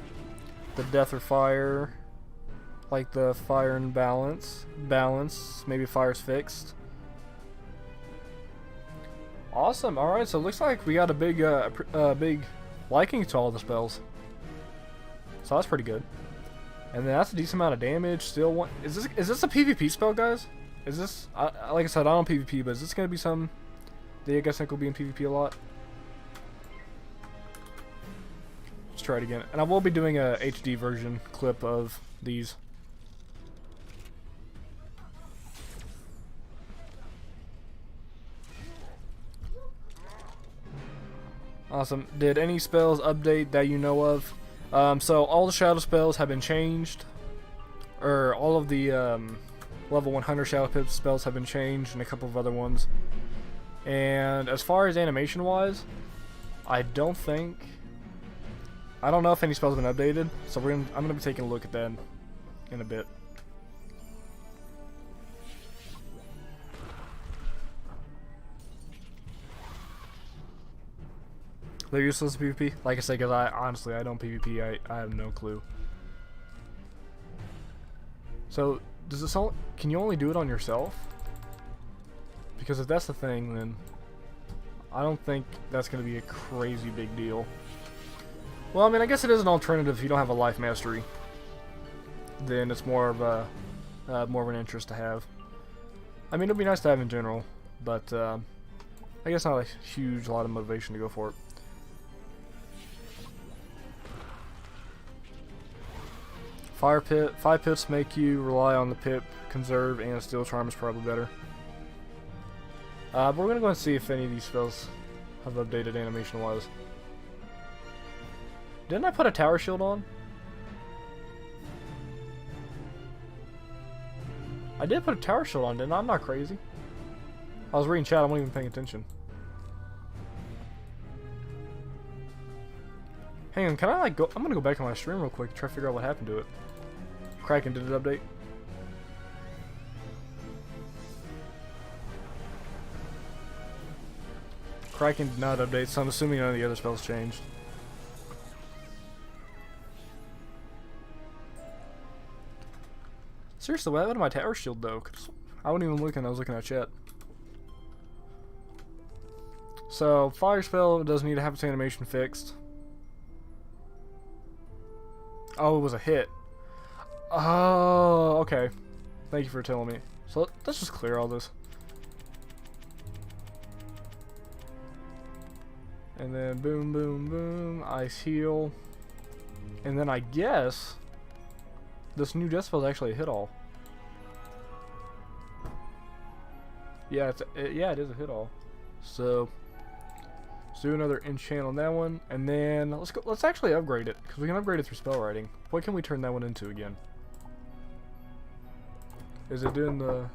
The death or fire. Like the fire and balance. Balance. Maybe fire's fixed. Awesome. Alright, so it looks like we got a big liking to all the spells. So that's pretty good. And then that's a decent amount of damage. Still, one is this a PvP spell, guys? Is this like I said, I don't PvP, but is this gonna be some that you guys think will be in PvP a lot? Let's try it again, and I will be doing a HD version clip of these. Awesome. Did any spells update that you know of? So all the shadow spells have been changed. Or all of the level 100 shadow pip spells have been changed, and a couple of other ones. And as far as animation wise, I don't know if any spells have been updated, so I'm gonna be taking a look at that in a bit. They're useless in PvP? Like I said, because honestly I don't PvP, I have no clue. So, does this all, can you only do it on yourself? Because if that's the thing, then I don't think that's going to be a crazy big deal. Well, I mean, I guess it is an alternative if you don't have a life mastery. Then it's more of an interest to have. I mean, it'd be nice to have in general, but I guess not a huge lot of motivation to go for it. Fire pit. 5 pits make you rely on the pip, conserve, and steel charm is probably better. But we're gonna go and see if any of these spells have updated animation wise. Didn't I put a tower shield on? I did put a tower shield on, didn't I? I'm not crazy. I was reading chat, I wasn't even paying attention. Hang on, can I like go? I'm gonna go back on my stream real quick and try to figure out what happened to it. Kraken, did it update? Kraken did not update, so I'm assuming none of the other spells changed. Seriously, what happened to my tower shield though? I wasn't even looking, I was looking at chat. So, fire spell does need to have its animation fixed. Oh, it was a hit. Oh, okay. Thank you for telling me. So, let's just clear all this. And then boom, boom, boom. Ice heal. And then I guess this new death spell is actually a hit all. Yeah, it is a hit all. So let's do another enchant on that one, and then let's actually upgrade it, because we can upgrade it through spell writing. What can we turn that one into again? Is it doing the...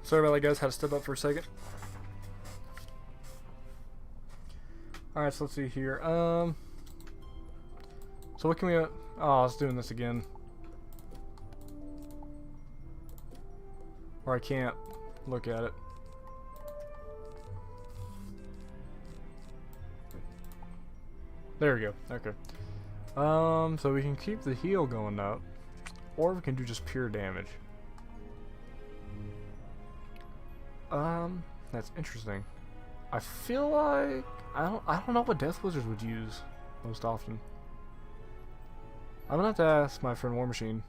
Sorry about that, guys. Had to step up for a second. Alright, so let's see here. So what can we... oh, it's doing this again. Or I can't look at it. There we go. Okay. So we can keep the heal going up. Or we can do just pure damage. That's interesting. I feel like I don't know what Death Wizards would use most often. I'm gonna have to ask my friend War Machine.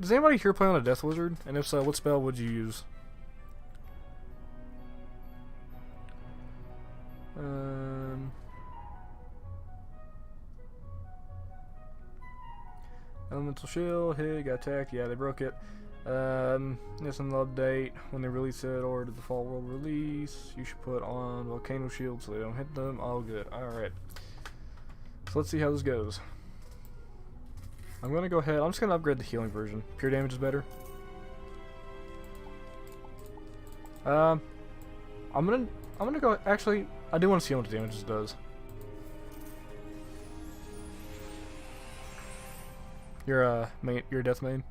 Does anybody here play on a Death Wizard? And if so, what spell would you use? Elemental Shield, hit, got attacked. Yeah, they broke it. It's an update. When they release it or the fall world release, you should put on volcano shields so they don't hit them. All good. Alright. So let's see how this goes. I'm gonna go ahead. I'm just gonna upgrade the healing version. Pure damage is better. I'm gonna go. Actually, I do want to see how much damage this does. You're a death main.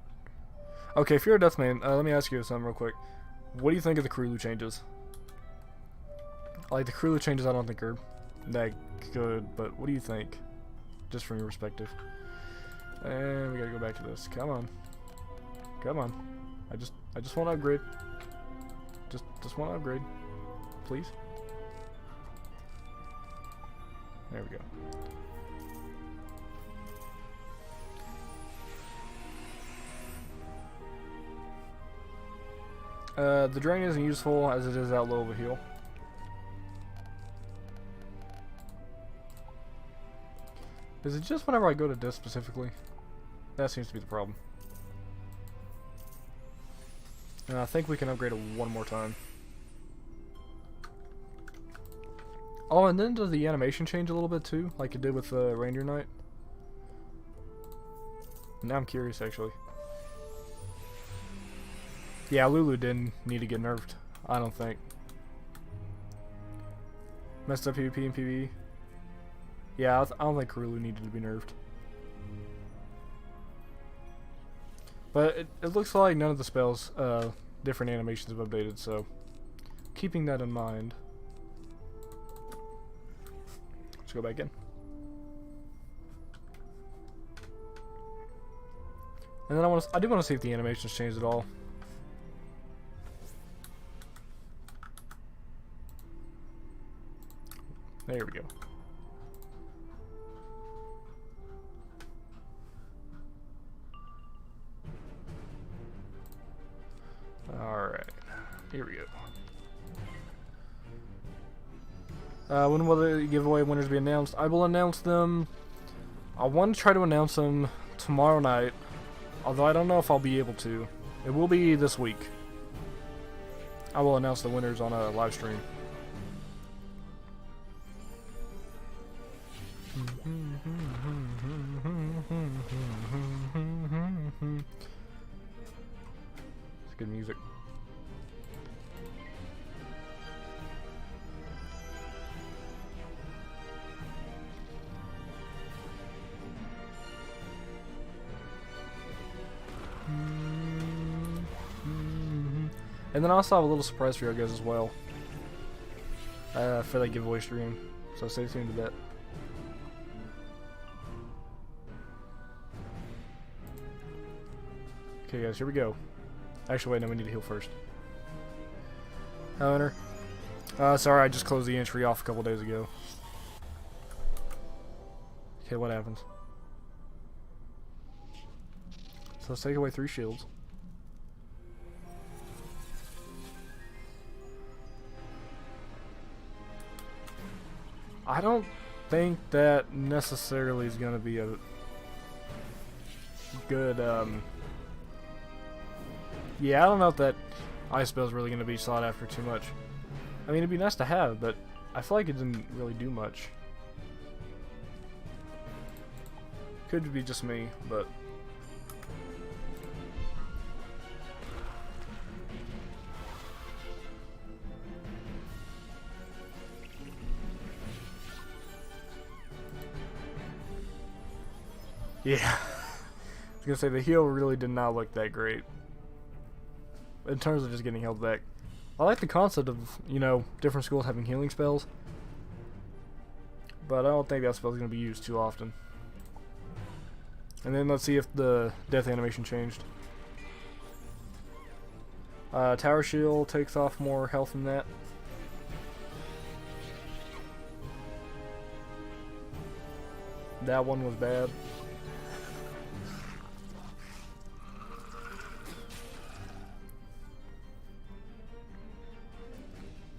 Okay, if you're a death main, let me ask you something real quick. What do you think of the Kurulu changes? Like the Kurulu changes, I don't think are that good, but what do you think? Just from your perspective. And we gotta go back to this. Come on, come on. I just want to upgrade. Just want to upgrade, please. There we go. The drain isn't useful as it is out low of a heal. Is it just whenever I go to disc specifically? That seems to be the problem. And I think we can upgrade it one more time. Oh, and then does the animation change a little bit too, like it did with Reindeer Knight? Now I'm curious, actually. Yeah, Lulu didn't need to get nerfed, I don't think. Messed up PvP and PvE. Yeah, I don't think Kurulu needed to be nerfed. But it looks like none of the spells, different animations have updated, so keeping that in mind. Let's go back in. And then I do want to see if the animations changed at all. There we go. Alright, here we go. When will the giveaway winners be announced? I will announce them. I want to try to announce them tomorrow night, although I don't know if I'll be able to. It will be this week. I will announce the winners on a live stream. It's good music. And then I also have a little surprise for you guys as well for that giveaway stream, so stay tuned to that. Okay guys, here we go. Actually wait, no, we need to heal first. Owner. Sorry, I just closed the entry off a couple days ago. Okay, what happens? So let's take away 3 shields. I don't think that necessarily is going to be a good, yeah, I don't know if that ice spell is really going to be sought after too much. I mean, it'd be nice to have, but I feel like it didn't really do much. Could be just me, but... yeah. I was gonna say, the heal really did not look that great. In terms of just getting held back. I like the concept of, you know, different schools having healing spells. But I don't think that spell is going to be used too often. And then let's see if the death animation changed. Tower Shield takes off more health than that. That one was bad.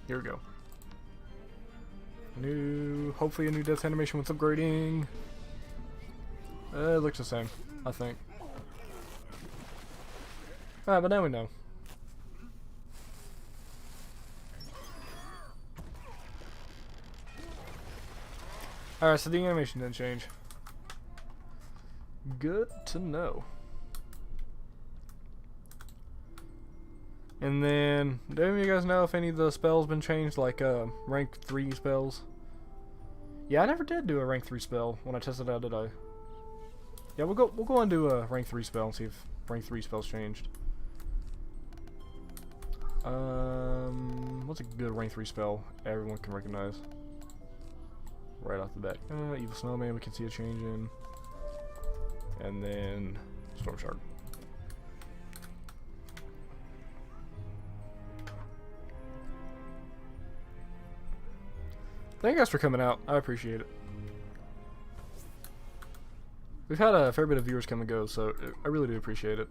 Here we go. Hopefully a new death animation with upgrading. It looks the same, I think. Alright, but now we know. Alright, so the animation didn't change. Good to know. And then, do any of you guys know if any of the spells been changed, like rank 3 spells? Yeah, I never did do a rank 3 spell when I tested out, did I? Yeah, we'll go and do a rank 3 spell and see if rank 3 spells changed. What's a good rank 3 spell everyone can recognize? Right off the bat. Evil Snowman, we can see a change in. And then Storm Shark. Thank you guys for coming out. I appreciate it. We've had a fair bit of viewers come and go, so I really do appreciate it.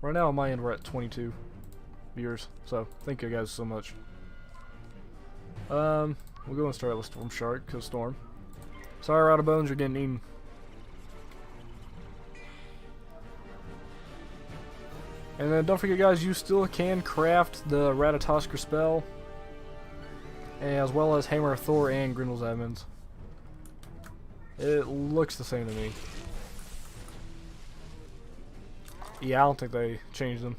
Right now on my end we're at 22 viewers, so thank you guys so much. We'll go and start with Storm Shark, because Storm. Sorry, Rod of Bones, you're getting eaten. And then don't forget, guys, you still can craft the Ratatoskr spell, as well as Hammer of Thor and Grindel's Admins. It looks the same to me. Yeah, I don't think they changed them.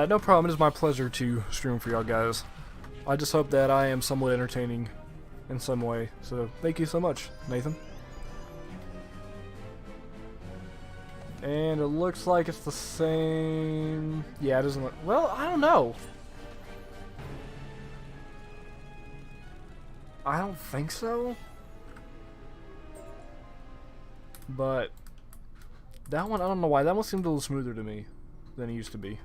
No problem, it is my pleasure to stream for y'all guys. I just hope that I am somewhat entertaining in some way, so thank you so much, Nathan. And it looks like it's the same... Yeah, it doesn't look... Well, I don't know. I don't think so. But that one, I don't know why. That one seemed a little smoother to me than it used to be.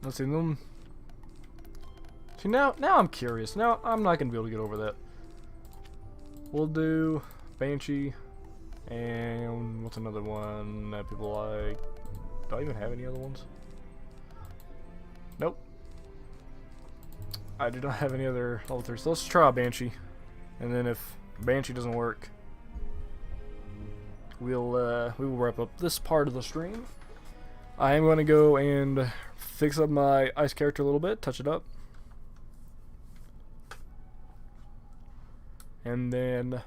Let's see them. See, now I'm curious. Now I'm not gonna be able to get over that. We'll do Banshee, and what's another one that people like? Do I even have any other ones? Nope. I do not have any other level 3. So let's try out Banshee, and then if Banshee doesn't work, we will wrap up this part of the stream. I am going to go and fix up my ice character a little bit, touch it up. And then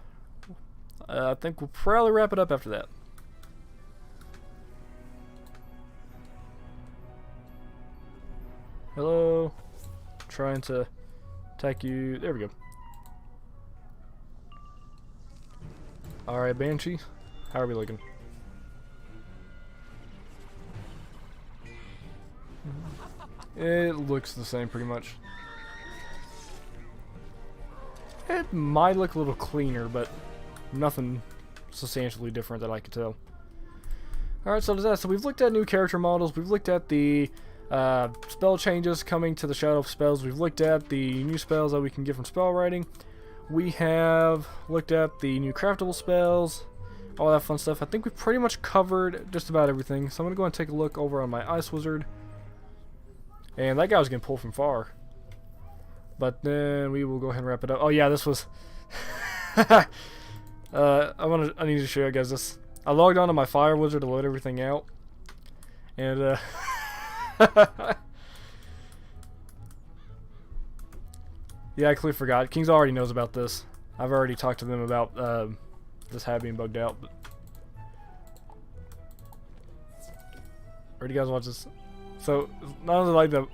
I think we'll probably wrap it up after that. Hello. Trying to attack you. There we go. Alright, Banshee. How are we looking? It looks the same pretty much. It might look a little cleaner, but nothing substantially different that I could tell. Alright, so does that. So we've looked at new character models, we've looked at the spell changes coming to the Shadow of Spells, we've looked at the new spells that we can get from spell writing, we have looked at the new craftable spells, all that fun stuff. I think we've pretty much covered just about everything, so I'm going to go and take a look over on my Ice Wizard. And that guy was getting pulled from far. But then we will go ahead and wrap it up. Oh yeah, this was... I need to show you guys this. I logged on to my Fire Wizard to load everything out. And yeah, I clearly forgot. Kings already knows about this. I've already talked to them about this hat being bugged out. But... Or do you guys watch this? So, not only like the...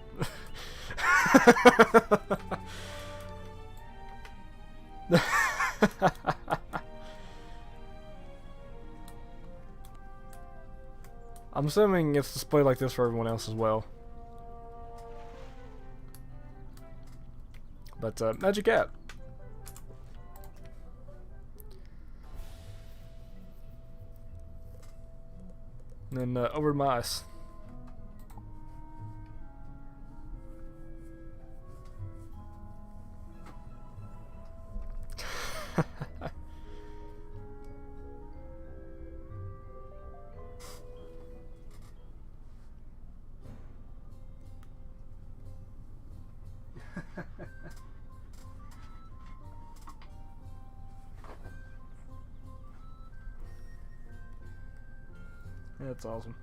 I'm assuming it's displayed like this for everyone else as well. But, Magic Hat. And then over to my eyes. That's awesome.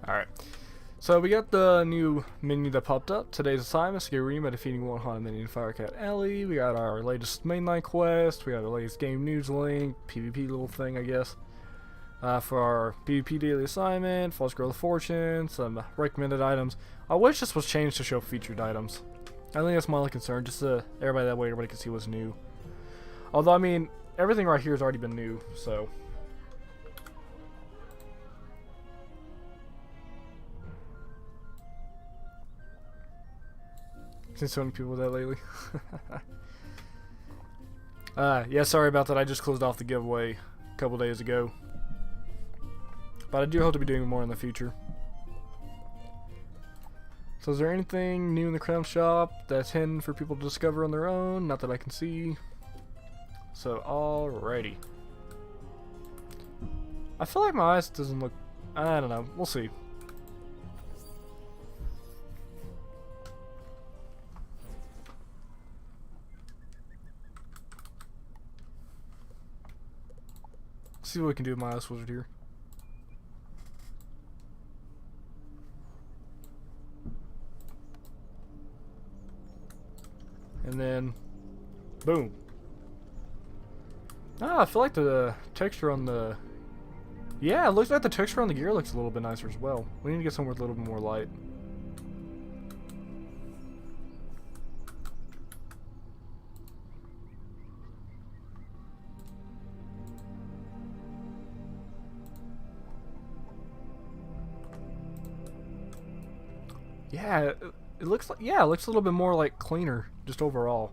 Alright, so we got the new menu that popped up. Today's assignment is to get Reem by defeating one haunted minion Firecat Ellie. We got our latest mainline quest. We got our latest game news link, PvP little thing, I guess. For our PvP daily assignment, False Girl of Fortune, some recommended items. I wish this was changed to show featured items. I think that's my only concern, just so everybody can see what's new. Although, I mean, everything right here has already been new, so. Seen so many people with that lately. Yeah, sorry about that. I just closed off the giveaway a couple days ago. But I do hope to be doing more in the future. So is there anything new in the Crown Shop that's hidden for people to discover on their own? Not that I can see. So, alrighty. I feel like my eyes doesn't look... I don't know. We'll see. See what we can do with my ice wizard here. And then, boom. Ah, I feel like the texture on the... Yeah, it looks like the texture on the gear looks a little bit nicer as well. We need to get somewhere with a little bit more light. Yeah, it looks like, yeah, it looks a little bit more like cleaner, just overall.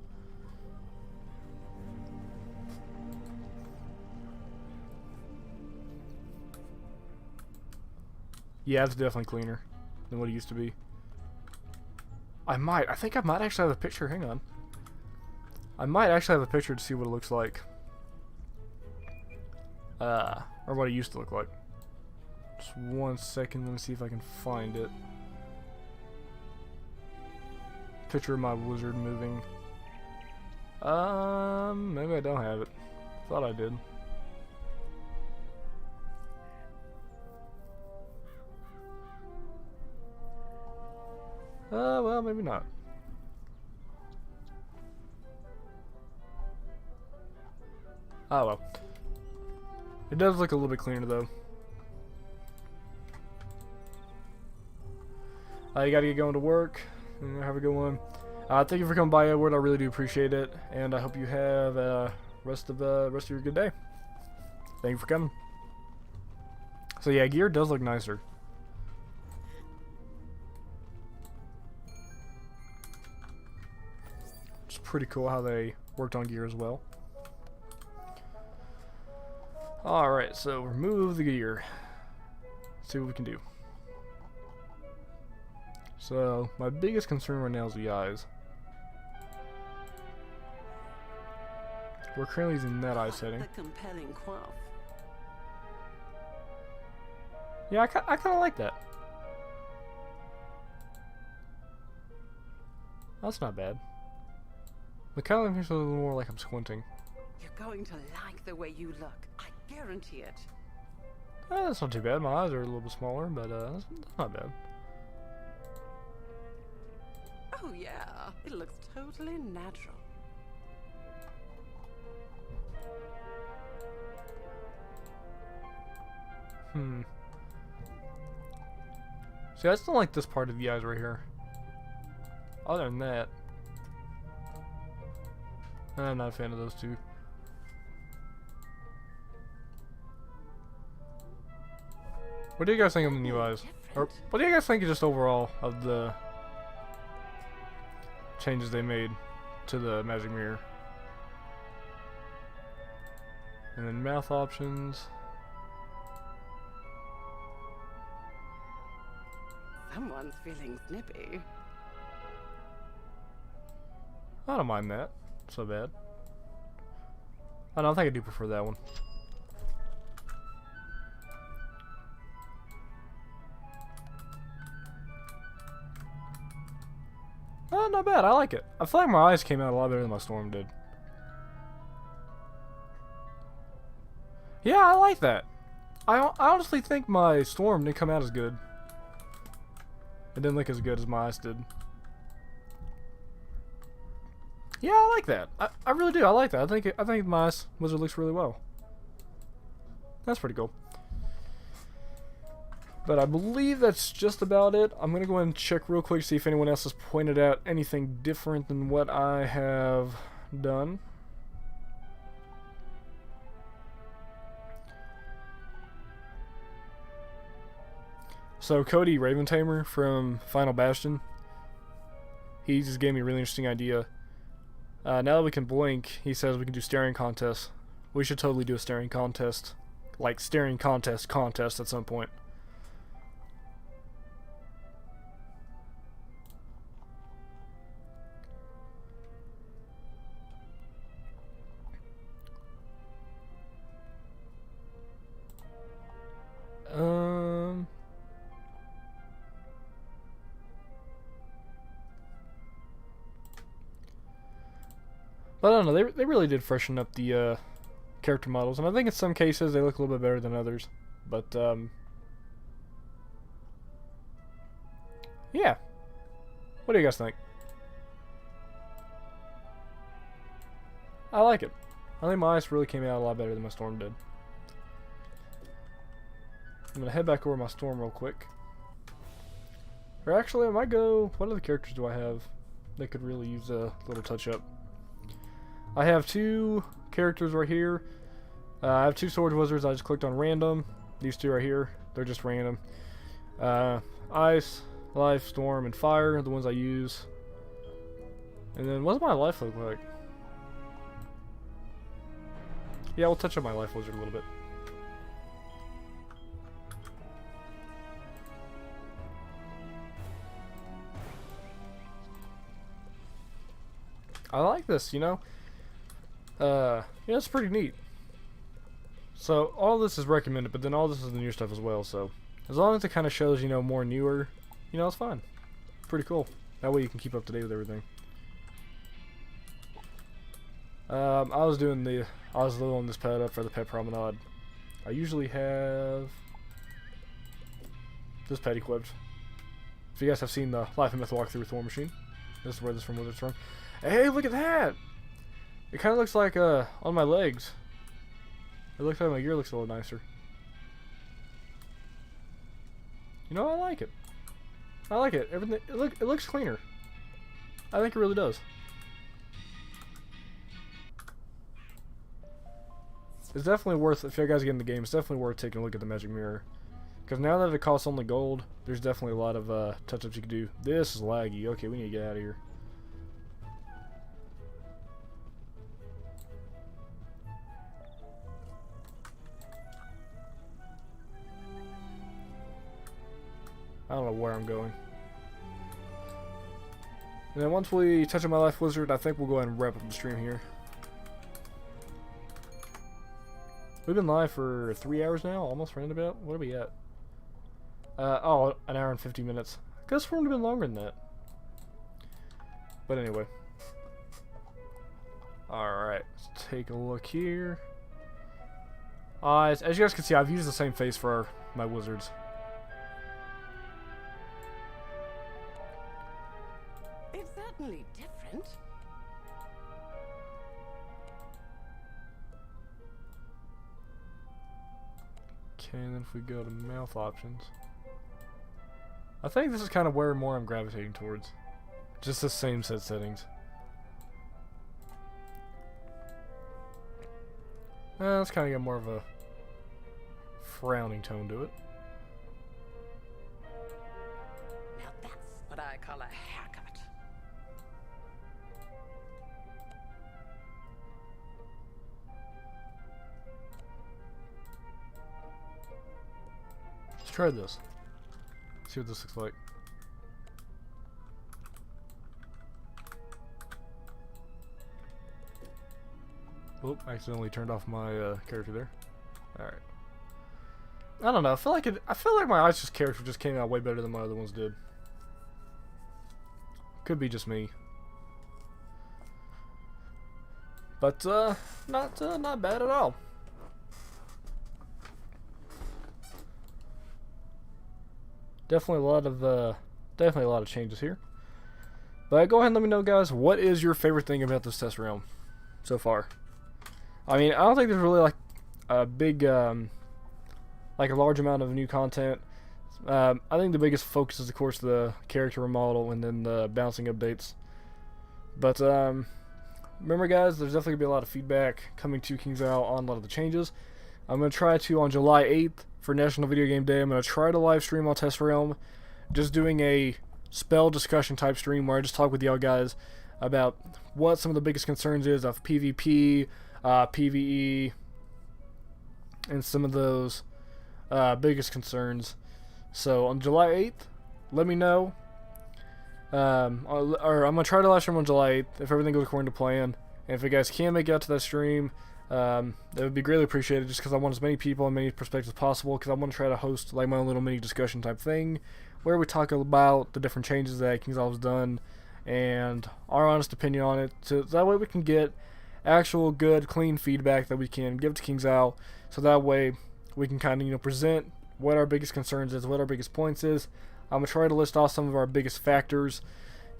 Yeah, it's definitely cleaner than what it used to be. I think I might actually have a picture, hang on. I might actually have a picture to see what it looks like. Or what it used to look like. Just 1 second, let me see if I can find it. Picture of my wizard moving. Maybe I don't have it. Thought I did. Well, maybe not. Oh well. It does look a little bit cleaner though. You gotta get going to work. Have a good one. Thank you for coming by, Edward. I really do appreciate it, and I hope you have rest of your good day. Thank you for coming. So yeah, gear does look nicer. It's pretty cool how they worked on gear as well. All right, so remove the gear. See what we can do. So, my biggest concern right now is the eyes. We're currently using that eye setting. The compelling quaff. Yeah, I kind of like that. That's not bad. The kind of makes it a little more like I'm squinting. You're going to like the way you look. I guarantee it. That's not too bad. My eyes are a little bit smaller, but that's not bad. Oh yeah, it looks totally natural. See, I still like this part of the eyes right here. Other than that, I'm not a fan of those two. What do you guys think of the new eyes? Or what do you guys think just overall of the changes they made to the magic mirror? And then mouth options. Someone's feeling snippy. I don't mind that. So bad. I don't think I do prefer that one. Oh, not bad. I like it. I feel like my eyes came out a lot better than my storm did. Yeah, I like that. I honestly think my storm didn't come out as good. It didn't look as good as my eyes did. Yeah, I like that. I really do. I like that. I think my eyes wizard looks really well. That's pretty cool. But I believe that's just about it. I'm gonna go ahead and check real quick, see if anyone else has pointed out anything different than what I have done. So Cody Raventamer from Final Bastion, he just gave me a really interesting idea. Now that we can blink, he says we can do staring contests. We should totally do a staring contest. Like staring contest at some point. But I don't know, they really did freshen up the character models, and I think in some cases they look a little bit better than others. But yeah, what do you guys think? I like it. I think my ice really came out a lot better than my storm did. I'm gonna head back over my storm real quick. Or actually, I might go. What other characters do I have that could really use a little touch up? I have two characters right here. I have two sword wizards. I just clicked on random. These two right here, they're just random. Ice, life, storm, and fire are the ones I use. And then what does my life look like? Yeah, we'll touch on my life wizard a little bit. I like this, you know. Yeah, it's pretty neat. So all this is recommended, but then all this is the new stuff as well. So as long as it kind of shows, you know, more newer, you know, it's fine. Pretty cool. That way you can keep up to date with everything. I was loading this pet up for the pet promenade. I usually have this pet equipped. If you guys have seen the Life and Myth walkthrough with War Machine, this is where this from Wizards from. Hey, look at that! It kind of looks like on my legs. It looks like my gear looks a little nicer. You know, I like it. I like it. Everything it looks cleaner. I think it really does. It's definitely worth, if you guys get in the game, it's definitely worth taking a look at the magic mirror. Because now that it costs only gold, there's definitely a lot of touch-ups you can do. This is laggy. Okay, we need to get out of here. I don't know where I'm going. And then once we touch on my life wizard, I think we'll go ahead and wrap up the stream here. We've been live for 3 hours now, almost roundabout. What are we at? Oh, an hour and 50 minutes. I guess we've been longer than that. But anyway. Alright, let's take a look here. As you guys can see, I've used the same face for my wizards. It's certainly different. Okay, and then if we go to mouth options, I think this is kind of where more I'm gravitating towards. Just the same set settings. Let's kind of get more of a frowning tone to it. I call a haircut. Let's try this. See what this looks like. Oop, I accidentally turned off my character there. Alright. I don't know, I feel like my ISIS character just came out way better than my other ones did. Could be just me. But not bad at all. Definitely a lot of changes here. But go ahead and let me know, guys, what is your favorite thing about this test realm so far? I mean, I don't think there's really like a big like a large amount of new content. I think the biggest focus is, of course, the character remodel and then the bouncing updates. But remember, guys, there's definitely gonna be a lot of feedback coming to King's Isle on a lot of the changes. I'm gonna try to, on July 8th for National Video Game Day, I'm gonna try to live stream on Test Realm, just doing a spell discussion type stream where I just talk with y'all guys about what some of the biggest concerns is of PvP, PvE, and some of those biggest concerns. So on July 8th, let me know. Or I'm gonna try to live stream on July 8th if everything goes according to plan. And if you guys can make it out to that stream, that would be greatly appreciated, just because I want as many people and many perspectives as possible, because I want to try to host like my own little mini discussion type thing where we talk about the different changes that King's Isle has done and our honest opinion on it, so that way we can get actual good clean feedback that we can give to King's Isle, so that way we can kind of, you know, present what our biggest concerns is, what our biggest points is. I'm gonna try to list off some of our biggest factors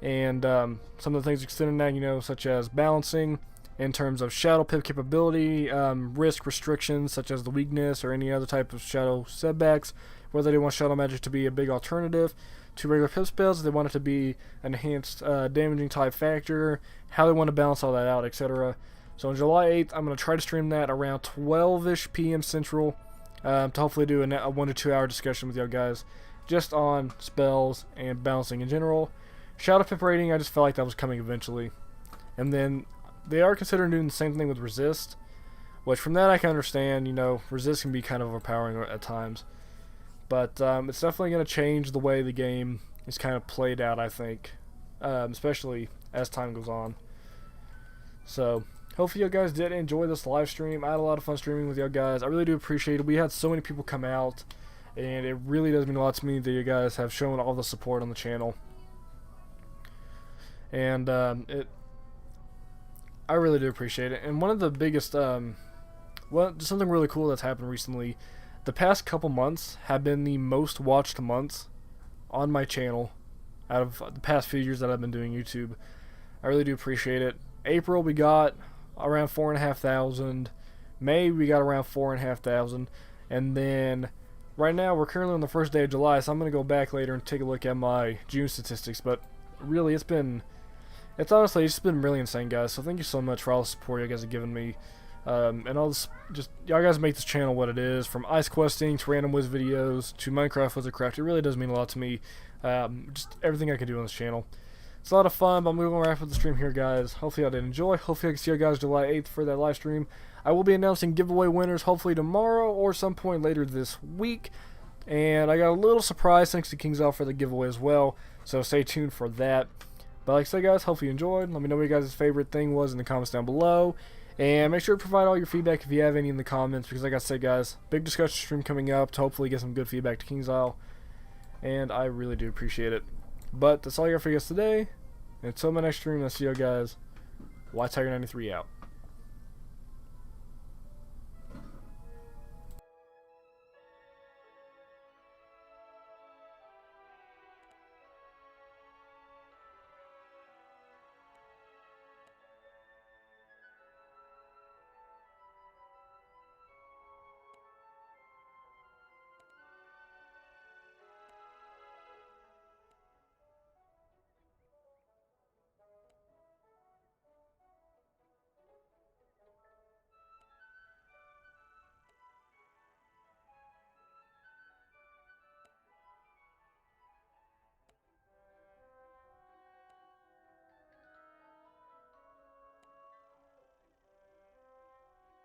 and some of the things extending that, you know, such as balancing in terms of shadow pip capability, risk restrictions such as the weakness or any other type of shadow setbacks, whether they want shadow magic to be a big alternative to regular pip spells, they want it to be an enhanced damaging type factor, how they want to balance all that out, etc. So on July 8th, I'm going to try to stream that around 12ish p.m. Central to hopefully do a 1 to 2 hour discussion with y'all guys just on spells and balancing in general. Shadow pip rating, I just felt like that was coming eventually. And then they are considering doing the same thing with resist, which from that I can understand, you know, resist can be kind of overpowering at times. But it's definitely going to change the way the game is kind of played out, I think, especially as time goes on. So hopefully you guys did enjoy this live stream. I had a lot of fun streaming with you guys. I really do appreciate it. We had so many people come out, and it really does mean a lot to me that you guys have shown all the support on the channel. And I really do appreciate it. And one of the biggest, something really cool that's happened recently, the past couple months have been the most watched months on my channel out of the past few years that I've been doing YouTube. I really do appreciate it. April we got around 4,500. May we got around 4,500. And then right now we're currently on the first day of July, so I'm going to go back later and take a look at my June statistics. But really it's honestly just been really insane, guys. So thank you so much for all the support you guys have given me. And all this, just y'all guys make this channel what it is, from ice questing to random Wiz videos to Minecraft WIZARD101. It really does mean a lot to me. Just everything I can do on this channel. It's a lot of fun, but I'm going to wrap up the stream here, guys. Hopefully y'all did enjoy. Hopefully I can see you guys July 8th for that live stream. I will be announcing giveaway winners hopefully tomorrow or some point later this week. And I got a little surprise thanks to King's Isle for the giveaway as well, so stay tuned for that. But like I said, guys, hopefully you enjoyed. Let me know what your guys' favorite thing was in the comments down below. And make sure to provide all your feedback if you have any in the comments, because like I said, guys, big discussion stream coming up to hopefully get some good feedback to King's Isle. And I really do appreciate it. But that's all I got for you guys today. And until my next stream, I'll see you guys. WiTiger93 out.